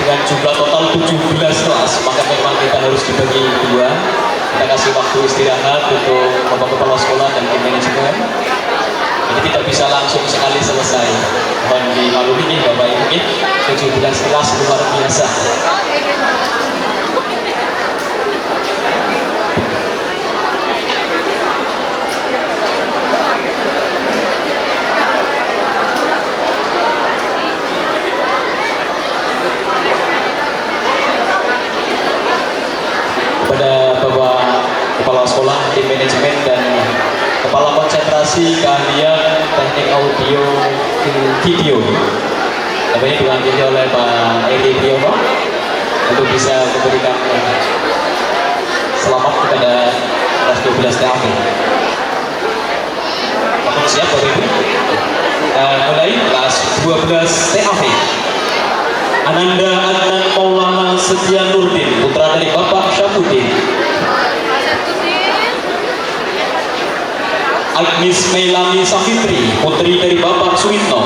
dengan jumlah total 17 kelas, maka memang kita harus dibagi dua. Kita kasih waktu istirahat untuk Bapak Kepala Sekolah dan tim manajemen. Jadi tidak bisa langsung sekali selesai. Mohon dimaklumi nih Bapak Ibu, 17 kelas luar biasa. Kepada Bapak Kepala Sekolah, tim manajemen dan Kepala Konsentrasi Keahlian Teknik Audio Video, Bapak ini diwakili oleh Pak Edi Priyono untuk bisa memberikan selamat kepada kelas 12 TAP. Apakah siap Bapak Ibu? Kita mulai kelas 12 TAP. Ananda Adnan Maulana Setia Nurdin, putra dari Bapak Syafudin. Agnes Melani Safitri, putri dari Bapak Suwitno.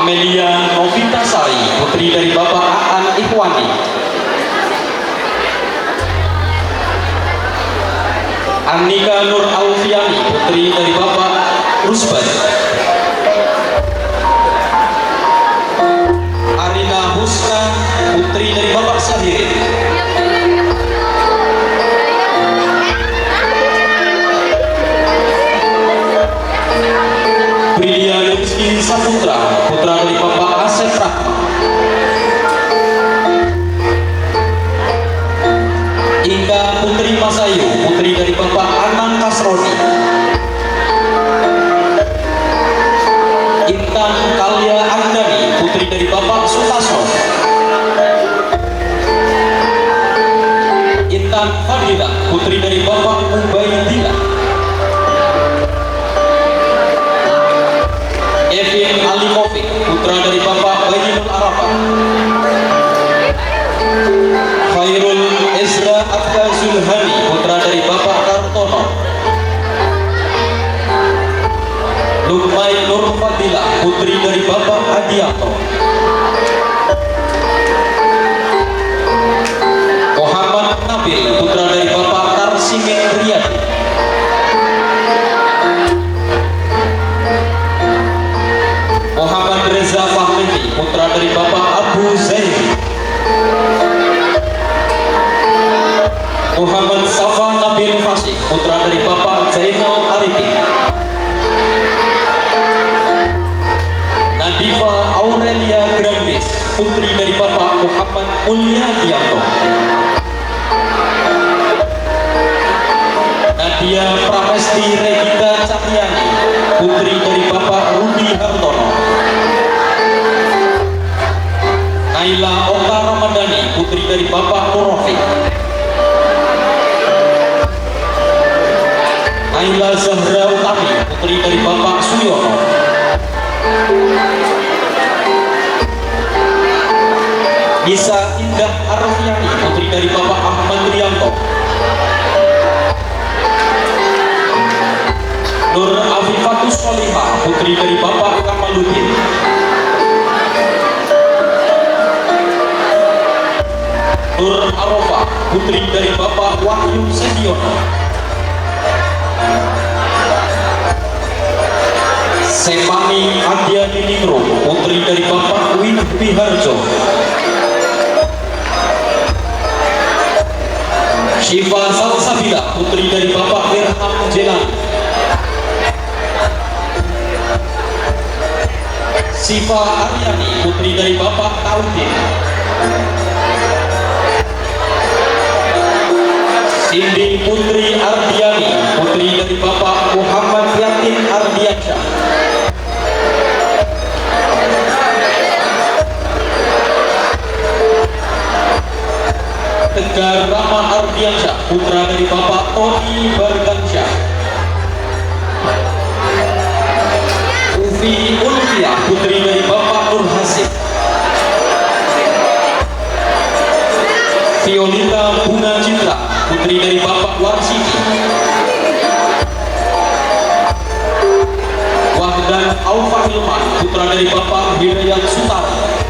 Amelia Novita Sari, putri dari Bapak Aan Ikhwani. Anika Nur Alfiani, putri dari Bapak Rusban. Arina Husna, putri dari Bapak Sahirin. Brilian Rizky Saputra, putra dari Bapak Asep Rahma. Inka Putri Masayu, putri dari Bapak Anang Kasroni. Intan Kalia Andani, putri dari Bapak Sutasno. Intan Fadila, putri dari Bapak Ubaidillah. Evin Alimovic, putra dari Bapak Bayyinul Arafah. Khairul Ezra Abda Zulhani, putra dari Bapak Kartono. Lukmai Nur Fadila, putri dari Bapak Adianto. Muhammad Nabil, putra dari Bapak Tarsimin Riyadi. Muhammad Reza Fahmi, putra dari Bapak Abu Zaidi. Muhammad Safa Nabil Fasih, putra dari Bapak Zainal Arifin. Nadifa Aurelia Grandis, putri dari Bapak Muhammad Mulyadianto. Nadia Pramesti Regita Cahyani, putri dari Bapak Rudi Hartono. Naila Oka Ramadhani, putri dari Bapak Nurafi. Naila Zahra Utami, putri dari Bapak Suyono. Nisa Indah Arfiani, putri dari Bapak Ahmad Rianto. Nur Afifatus Solihah, putri dari Bapak Kamaluddin. Nur Arofah, putri dari Bapak Wahyu Sediono. Sepani Adia Diningro, putri dari Bapak Windu Harjo. Syifa Salsabila, putri dari Bapak Irham Jelani. Siva Aryani, putri dari Bapak Taudin. Cindy Putri Ardiani, putri dari Bapak Muhammad Yatin Ardiansyah. Tegar Rama Ardiansyah, putra dari Bapak Tony Bargansyah. Ufi Ulfia, putri dari Bapak Nur Hasib. Violita Bunga Citra, putri dari Bapak Warsiti. Wahdan Aufa Hilman, putra dari Bapak Hidayat Sutari.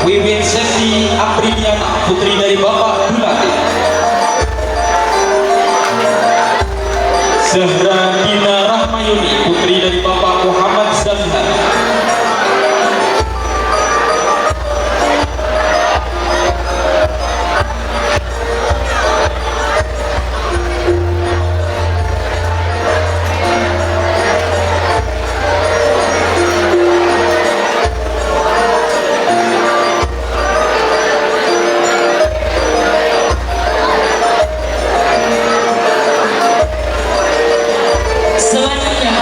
Wiwin Septi Apriliana, putri dari Bapak Bulati. Zahra Dina Rahmayuni, putri dari Bapak Muhammad Zahar. Selanjutnya,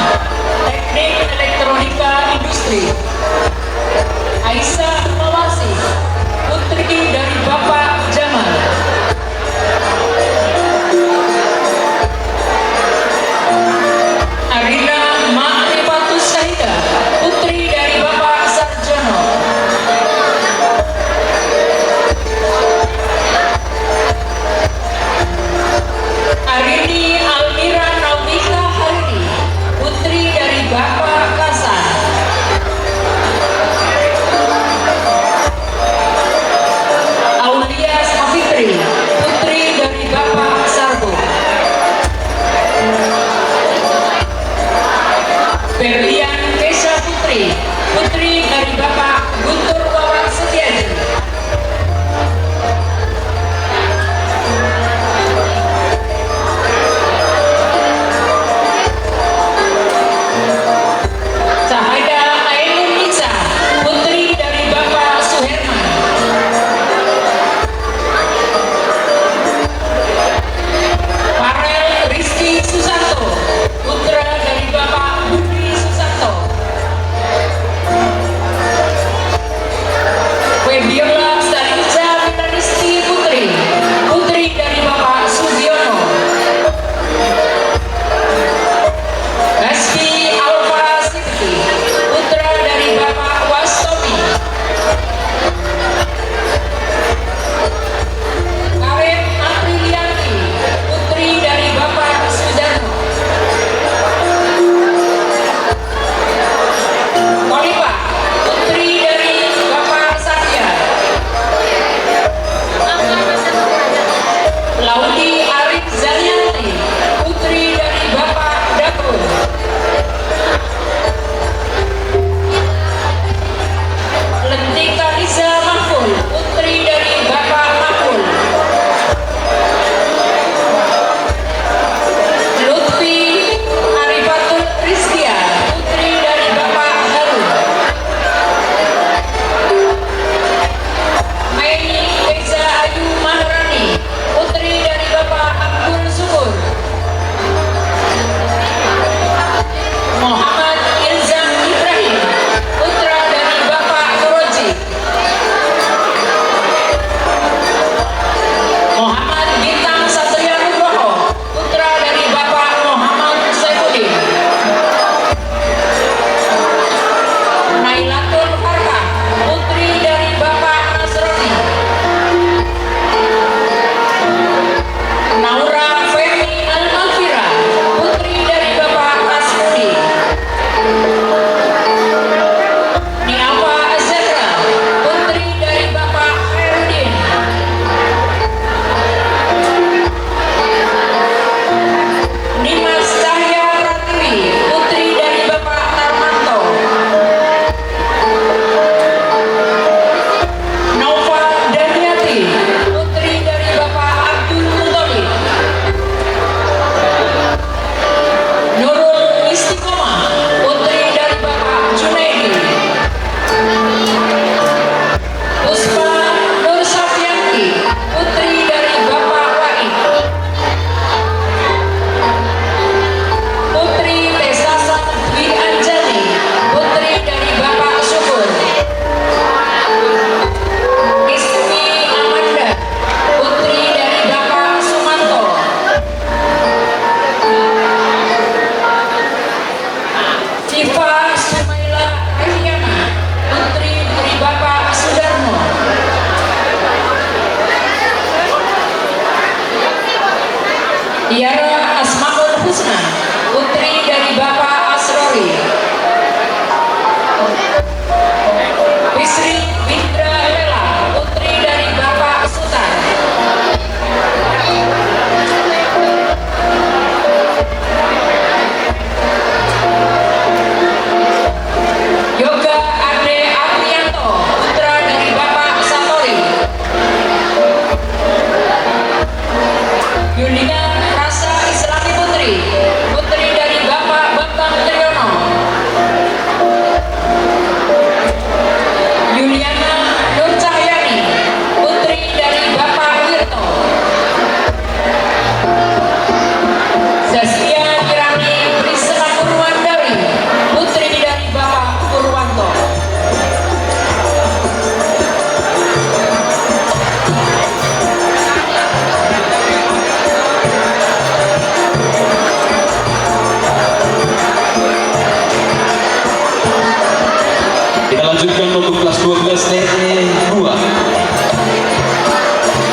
kelas 12 TE 2.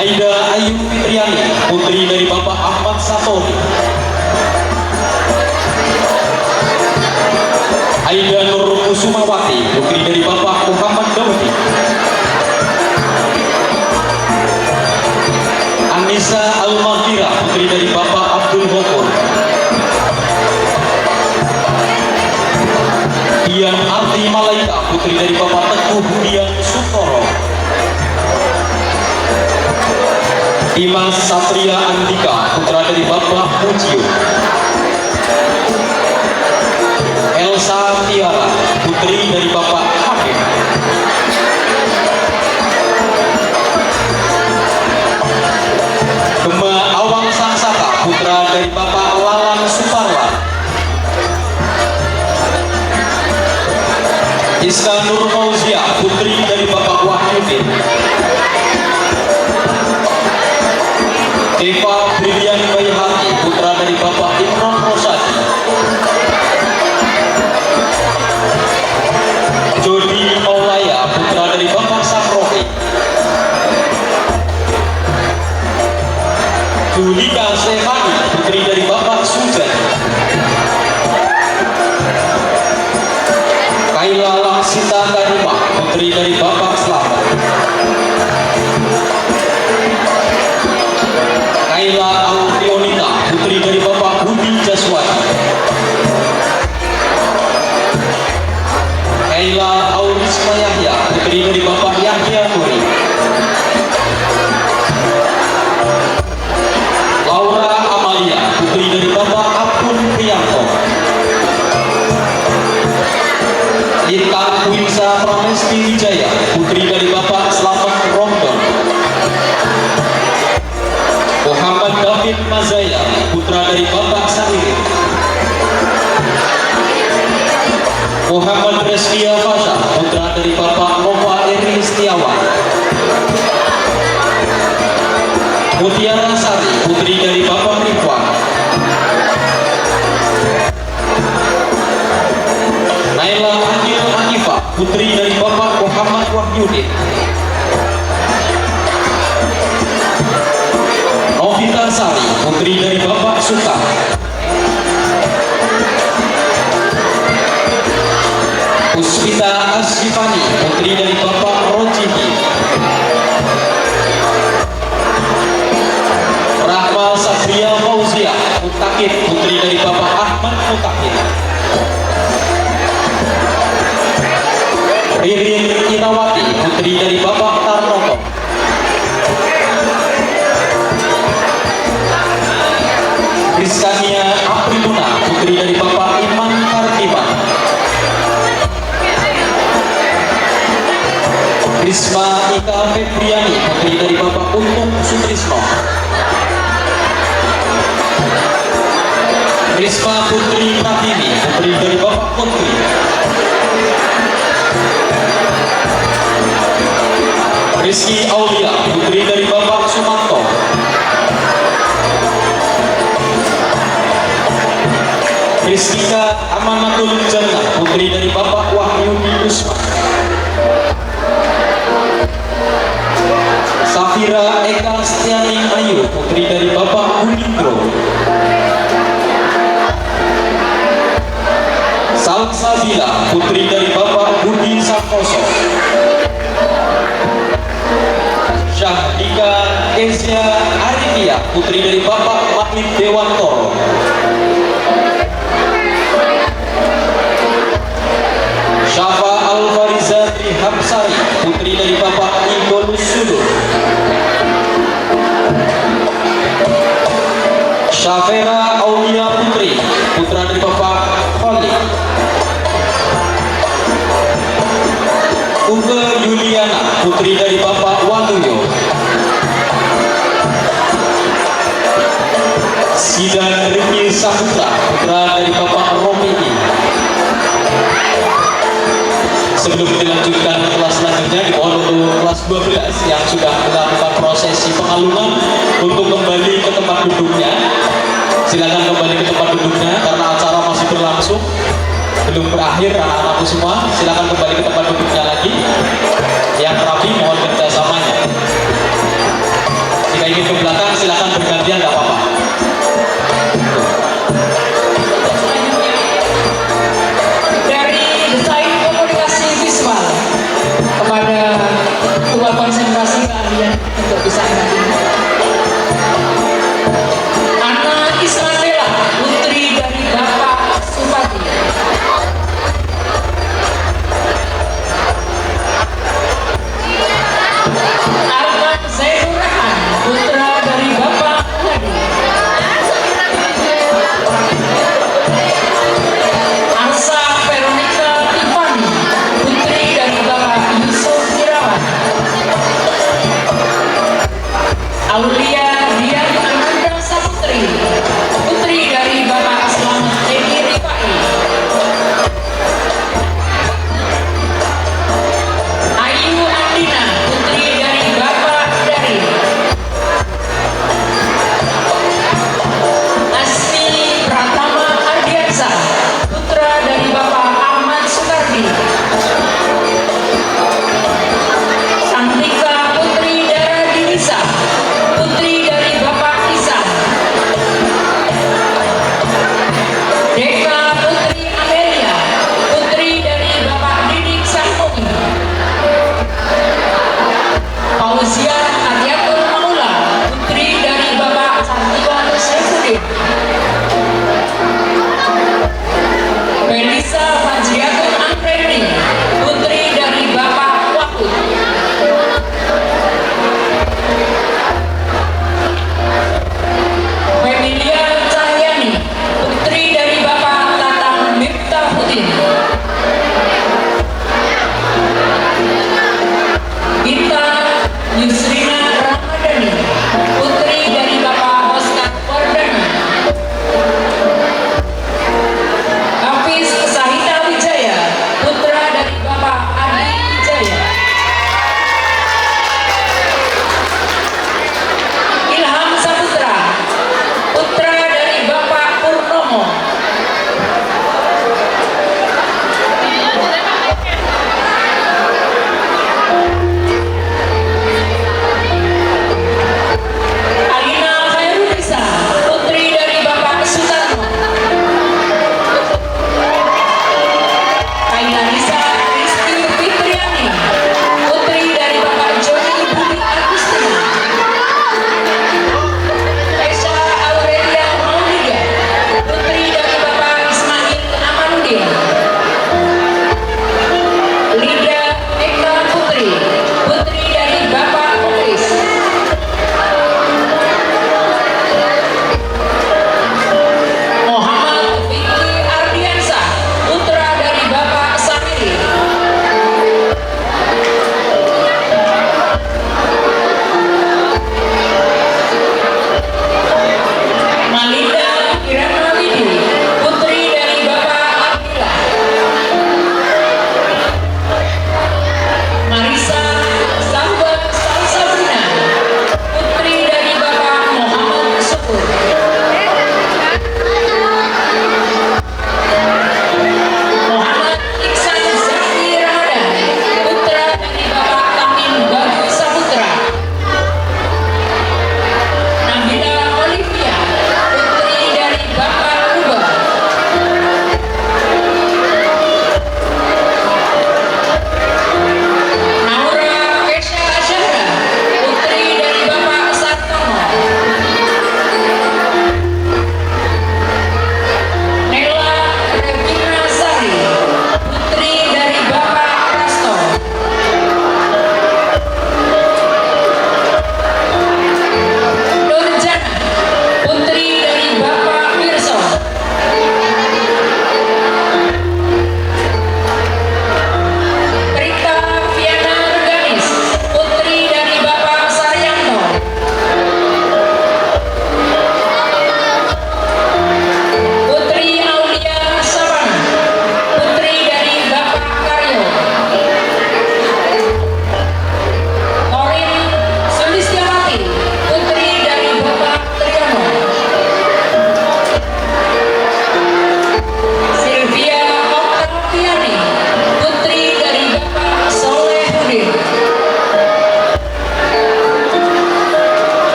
Aida Ayu Fitriani, putri dari Bapak Ahmad Satori. Aida Nur Kusumawati, putri dari Bapak Muhammad Daudi. Anissa Almafira, putri dari Bapak Abdul Ghafur. Dian Arti Malaika, putri dari Bapak Teguh Dian Sutoro. Dimas Satria Andika, putra dari Bapak Mujio. Elsa Tiara, putri dari Bapak Hakim. Gema Awang Sangsaka, putra dari Bapak Lalang Suparwa. Iska Nur Fauzia, putri dari Bapak Wahyudin. Eva Brilian Bayhati, putra dari Bapak Imron Rosadi. Jody Maulaya, putra dari Bapak Sakrofi. Julika Stefani, putri dari Bapak Sujan. Kaila Laksita Karima, putri dari Bapak Slamet. Kaila Alfionita, putri dari Bapak Budi Jaswani. Kaila Aurisma Yahya, putri dari Bapak Yahya Nuri. Laura Amalia, putri dari Bapak Abdul Priyanto. Lita Winsa Pramesti Wijaya, putri dari Bapak Slamet Romdon. Muhammad David Mazaya, putra dari Bapak Sahiri. Muhammad Reskia Fasha, putra dari Bapak Nova Eri Setiawan. Mutiara Sari, putri dari Bapak Ridwan. Naila Anil Hanifah, putri dari Bapak Muhammad Wahyudin. Novita Sari, putri dari Bapak Suka. Puspita Asifani, putri dari Bapak Rojiki. Rahma Satria Fauzia Mutakid, putri dari Bapak Ahmad Mutakid. Ririn Inawati, putri dari Bapak Tarnoto. Rizkania Aprimuna, putri dari Bapak Iman Kartiman. Risma Ika Febriani, putri dari Bapak Untung Sutrisno. Risma Putri Pratini, putri dari Bapak Putri. Rizky Aulia, putri dari Bapak Sumanto. Rizkika Amanatul Jannah, putri dari Bapak Wahyudi Usman. Safira Eka Setiani Ayu, putri dari Bapak Unindro. Salsabila, putri dari Bapak Budi Santoso. Syahdika Kezia Arifia, putri dari Bapak Mahmud Dewantoro. Syafa Al-Fariza Trihamsari, putri dari Bapak Igolus Sudur. Syafera Aulia Putri, putra dari Bapak Khalid. Uge Yuliana, putri dari Bapak Waluyo. Sidan Riki Saputra, putra dari Bapak Romini. Sebelum dilanjutkan ke kelas selanjutnya, dimohon untuk kelas 12 yang sudah melakukan prosesi pengalungan untuk kembali ke tempat duduknya. Silakan kembali ke tempat duduknya karena acara masih berlangsung, belum berakhir anak-anakku semua. Silakan kembali ke tempat duduknya lagi.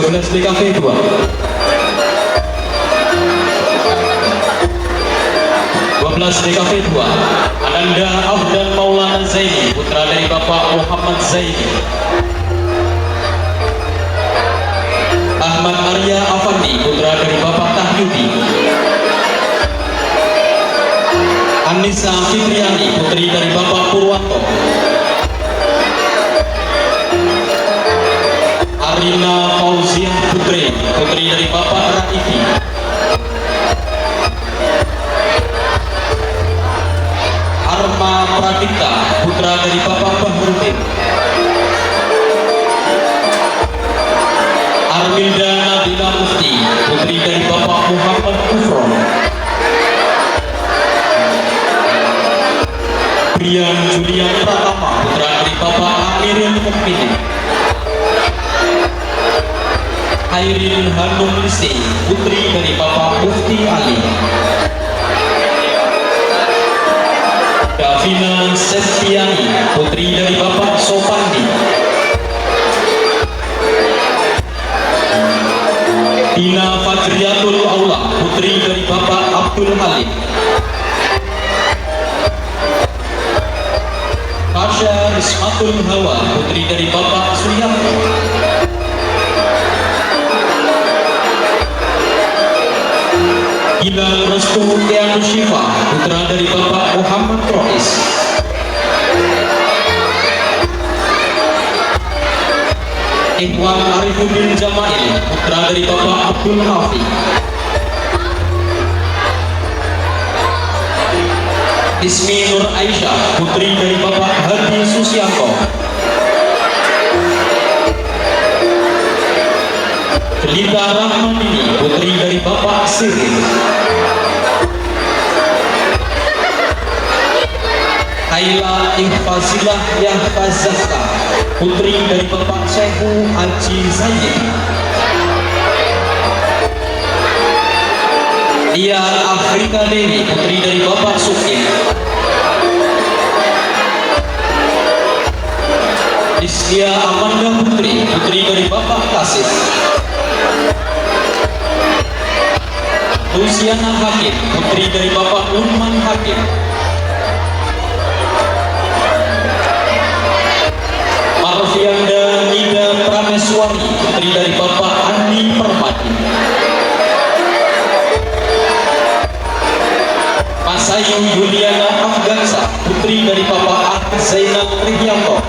12 DKV 2. 12 DKV 2 Ananda Afdan Maulana Zaini, putra dari Bapak Muhammad Zaini. Ahmad Arya Afandi, putra dari Bapak Tahyudi. Anissa Fitriani, putri dari Bapak Purwanto. Arina Fauziah Putri, putri dari Bapak Raifi. Arma Pradipta, putra dari Bapak Bahrudin. Armilda Nabila Mufti, putri dari Bapak Muhammad Kufron. Brian Julian Pratama, putra dari Bapak Amiril Mukminin. Airin Hanum Lisi, putri dari Bapak Mufti Ali. Davina Septiani, putri dari Bapak Sopandi. Dina Fajriatul Aula, putri dari Bapak Abdul Halim. Pasha Rismatul Hawa, putri dari Bapak Suryapto. Hilal Restu Tianus Syifa, putra dari Bapak Muhammad Rois. Ikhwan Arifuddin Jamail, putra dari Bapak Abdul Hafi. Ismi Nur Aisyah, putri dari Bapak Hadi Susianto. Lita Rahmanini, putri dari Bapak Sirin. Kaila Ihfazilah Yahfazaka, putri dari Bapak Syekhu Haji Zaid. Dia Afrika Dewi, putri dari Bapak Sukin. Istia Amanda Putri, putri dari Bapak Kasih. Luciana Hakim, putri dari Bapak Nurman Hakim. Marfianda Nida Prameswari, putri dari Bapak Andi Permadi. Masayu Juliana Afgansa, putri dari Bapak Zainal Riyanto.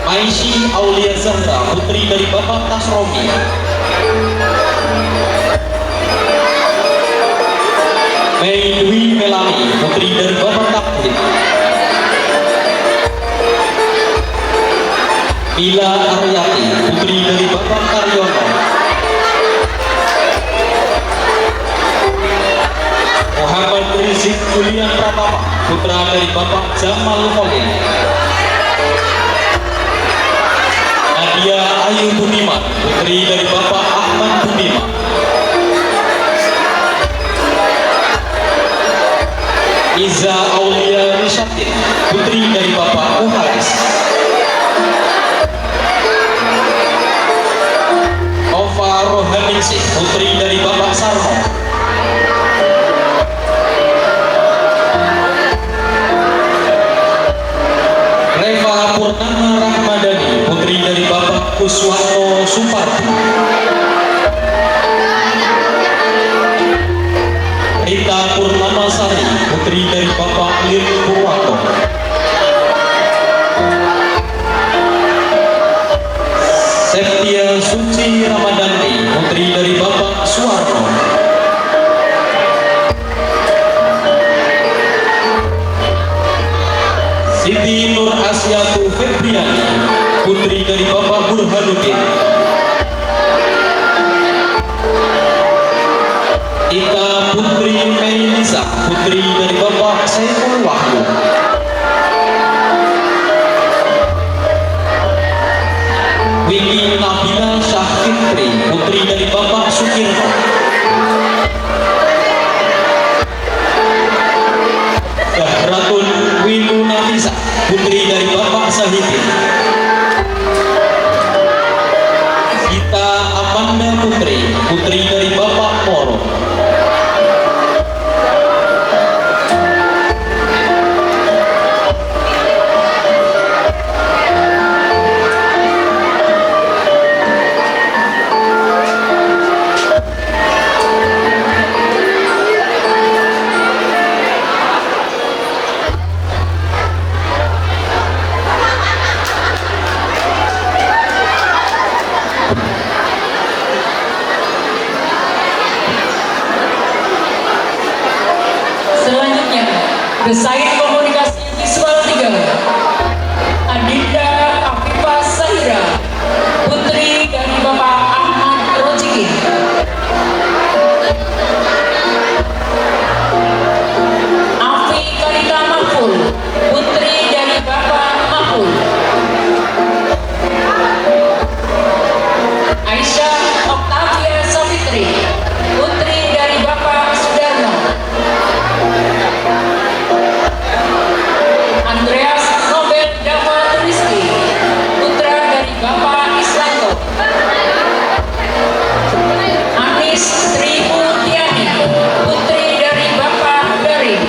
Aishi Aulia Zahra, putri dari Bapak Tasromi. Mei Dwi Melani, putri dari Bapak Takwid. Mila Aryati, putri dari Bapak Karyono. Muhammad Rizik Julian Pratama, putra dari Bapak Jamal Khalil. Nadia Ayu Budiman, putri dari Bapak Ahmad Budiman. Iza Aulia Rishatin, putri dari Bapak Muharis. Ova Rohaningsih, putri dari Bapak Sarno. Reva Purnama Rahmadani, putri dari Bapak Kuswanto Supardi. Rita Purnama Sari, putri dari Bapak Lin Purwanto. Septia Suci Ramadhani, putri dari Bapak Suwarno. Siti Nur Asyatu Febriani, putri dari Bapak Burhanuddin. Ita Putri Melisa, putri dari Bapak Saiful Wahyu. Wili Nabila Syah Fitri, putri dari Bapak Sukirno. Zahratun Wilu Nafisa, putri dari Bapak Sahidin. putri dari Bapak Moro. Selanjutnya, desain komunikasi visual 3, Adinda Afifah Sahira, putri dari Bapak Ahmad Rojikin. Afi Kalita Mahful, putri dari Bapak Mahful. Aisyah Oktavia Savitri, putri dari Bapak Sudarno. Andreas Nobel Dama Rizky, putra dari Bapak Islanto. Anis Sri Mutiani, putri dari Bapak Darin.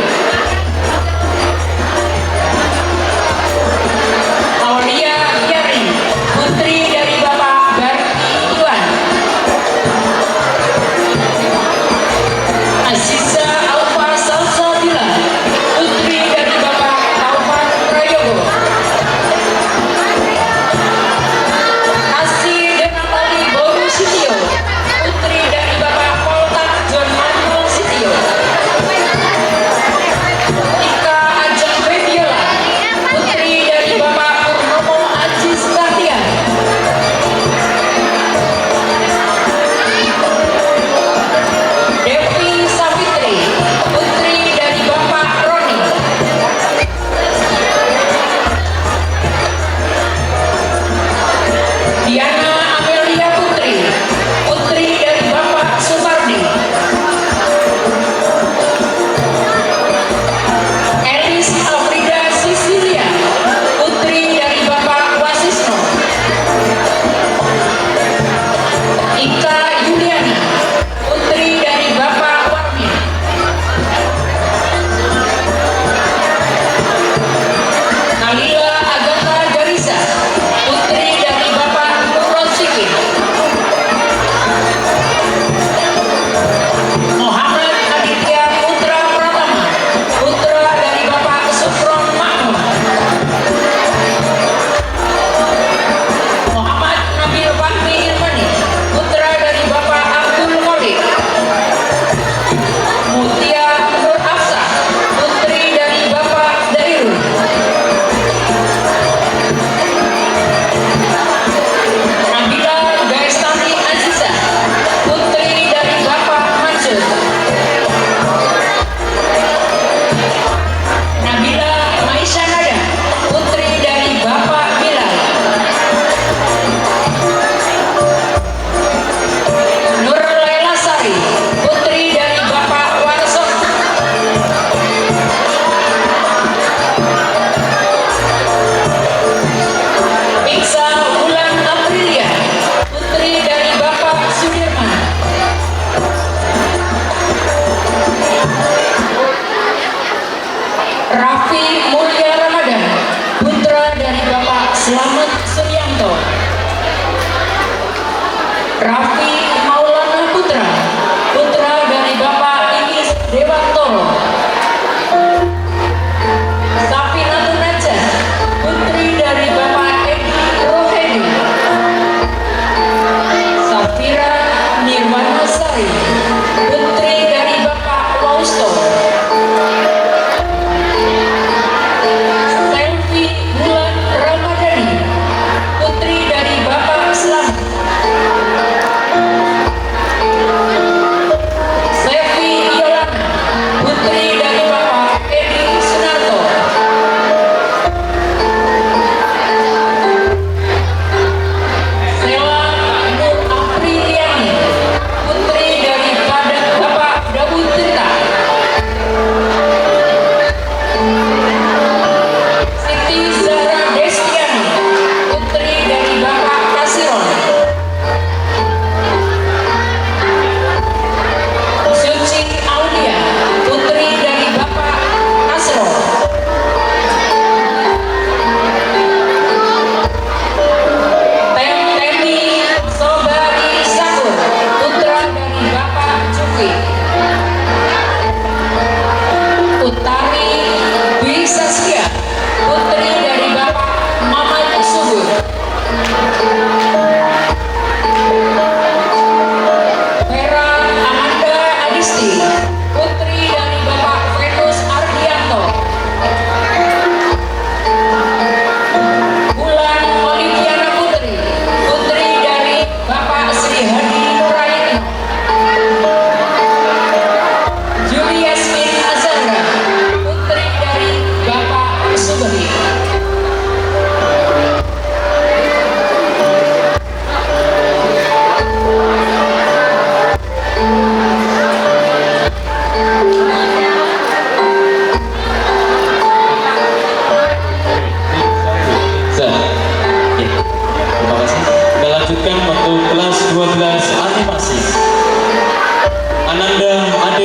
Aulia Yari, putri dari Bapak Garti Iwan. Aziza Alfa Salsabila, putri dari Bapak Taufan Prayogo. Asi Denatali Boru Sitio, putri dari Bapak Poltak John Manuel Sitio. Ika Ajeng Febiola, putri dari Bapak Purnomo Ajis Bahtiar. Devi Savitri, putri dari Bapak Roni. Diana Amelia Putri, putri dari Bapak Supardi. Elis Afrida Sisilia, putri dari Bapak Wasisno. Ika Yuliani, putri dari Bapak Warmin. Nalila Agatha Garisa, putri dari Bapak Nurrosikin. Muhammad Aditya Putra Pratama, putra dari Bapak Supron Makmum. Muhammad Nabil Fahmi Irmani, putra dari Bapak Abdul Kholik. Mutia Nur Afsah, putri dari Bapak Dairul. Nabila Gaistani Aziza, putri dari Bapak Mansur. Nabila Maisha Nada, putri dari Bapak Bilal. Nur Laila Sari, putri dari Bapak Warso. Iksa Wulan Aprilia, putri dari Bapak Sudirman. Raffi Mulya Ramadan, putra dari Bapak Slamet Suryanto. Raffi Maulana Putra, putra dari Bapak Iis Dewantoro. Safinatun Najah, putri dari Bapak Edi Rohedi. Safira Nirwana Sari, putri dari Bapak Wausto. Selvi Bulan Ramadhani, putri dari Bapak Slamet. Sevi Yolana, putri dari Bapak Edi Sunarto. Sela Nur Apriliani, putri dari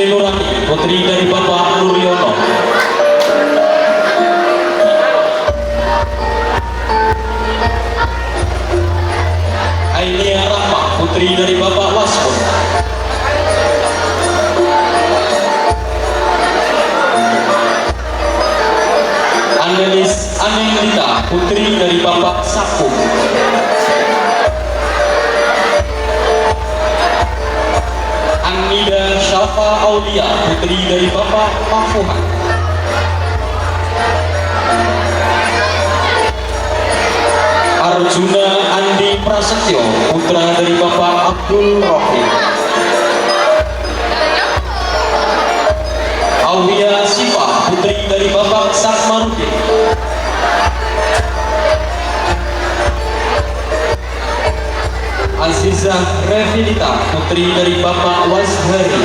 Sri Nurani, putri dari Bapak Nuryono. Ailia Rahma, putri dari Bapak Waspun. Anelis Anelita, putri dari Bapak Sakung. Anida Syafa Aulia, putri dari Bapak Mafuhan. Arjuna Andi Prasetyo, putra dari Bapak Abdul Rohim. Aulia Sifa, putri dari Bapak Sakmarudin. Azizah Revinita, putri dari Bapak Wazhari.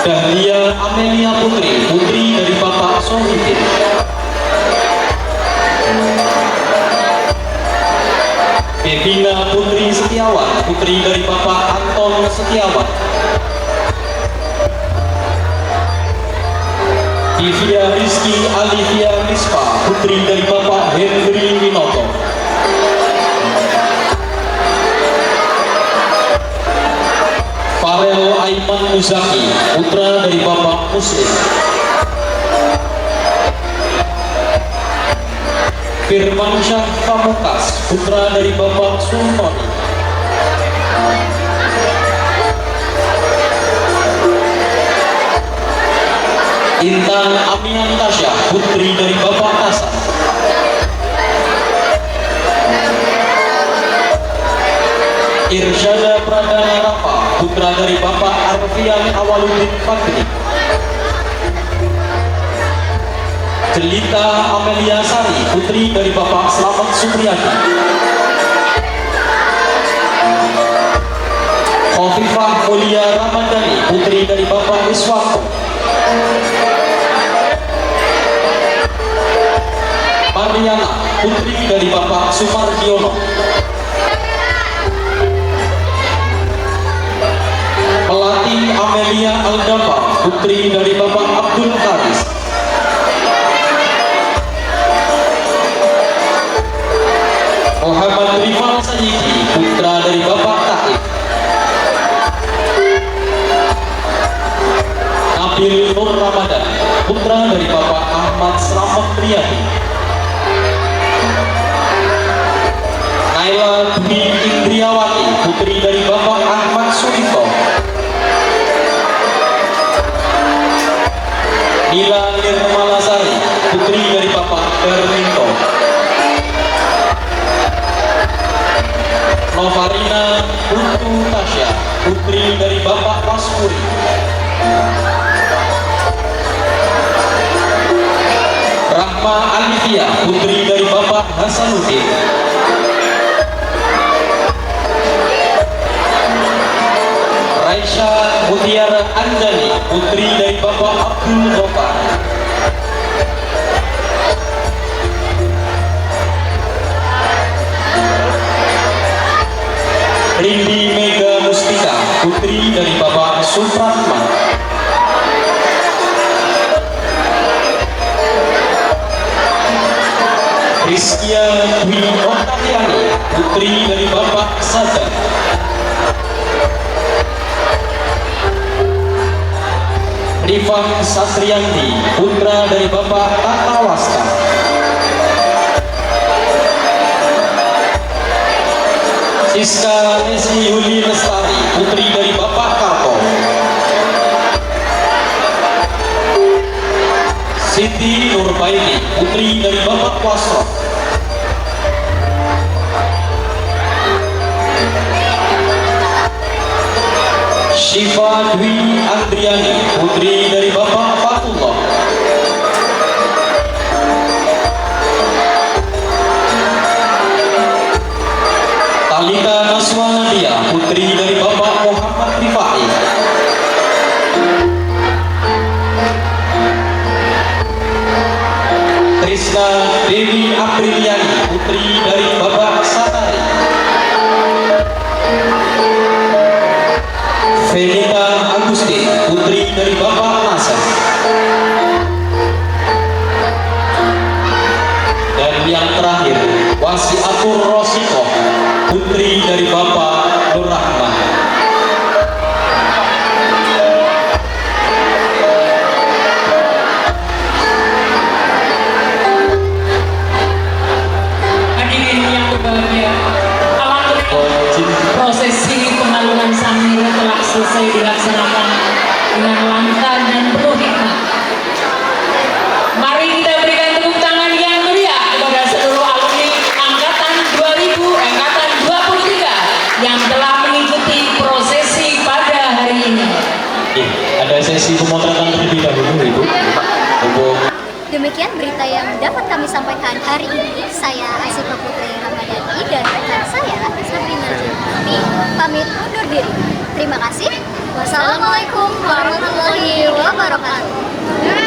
Dahlia Amelia Putri, putri dari Bapak Sohidin. Bebina Putri Setiawan, putri dari Bapak Anton Setiawan. Divya Rizky Alivia Mispa, putri dari Bapak Henry Winoto. Farel Aiman Muzaki, putra dari Bapak Muslim. Firmansyah Pamukas, putra dari Bapak Sulmoni. Intan Aminan Tasya, putri dari Bapak Hasan. Irsyada Pradana Rapa, putra dari Bapak Arfian Awaludin Fakri. Jelita Amelia Sari, putri dari Bapak Slamet Supriyadi. Khofifah Mulia Ramadhani, putri dari Bapak Wiswanto. Mariana, putri dari Bapak Sumardiono. Melati Amelia Aldapa, putri dari Bapak Abdul Haris. Muhammad Rifal Sayyidi, putra dari Bapak Taif. Nabil Nur Ramadan, putra dari Bapak Ahmad Slamet Riyadi. Naila Dwi Indriawati, putri dari Bapak Ahmad Surito. Nila Nirmalasari, putri dari Bapak Berminto. Novarina Putu Tasya, putri dari Bapak Waspuri. Rahma Alivia, putri dari Bapak Hasanuddin. Raisya Mutiara Andani, putri dari Bapak Abdul Ghaffar. Rindi Mega Mustika, putri dari Bapak Supratman. Rizkia Dwi Oktaviani, putri dari Bapak Sadar. Rifan Satrianti, putra dari Bapak Tata Wasta. Siska Leslie Yuli Lestari, putri dari Bapak Karto. Siti Nurbaini, putri dari Bapak Wasro. Syifa Dwi Andriani, putri dari Bapak Fatullah. Talita Naswanadia, putri dari Bapak Muhammad Rifai. Trisna Dewi Apriliani, putri dari Bapak Satari. selesai dilaksanakan dengan lancar dan penuh hikmat. Mari kita berikan tepuk tangan yang meriah kepada seluruh alumni angkatan 23 yang telah mengikuti prosesi pada hari ini. Ada sesi pemotretan terlebih dahulu Ibu. Demikian berita yang dapat kami sampaikan hari ini. Saya Asyifa Putri Ramadhani dan rekan saya Sabrina Jati pamit undur diri. Terima kasih. Wassalamualaikum warahmatullahi wabarakatuh.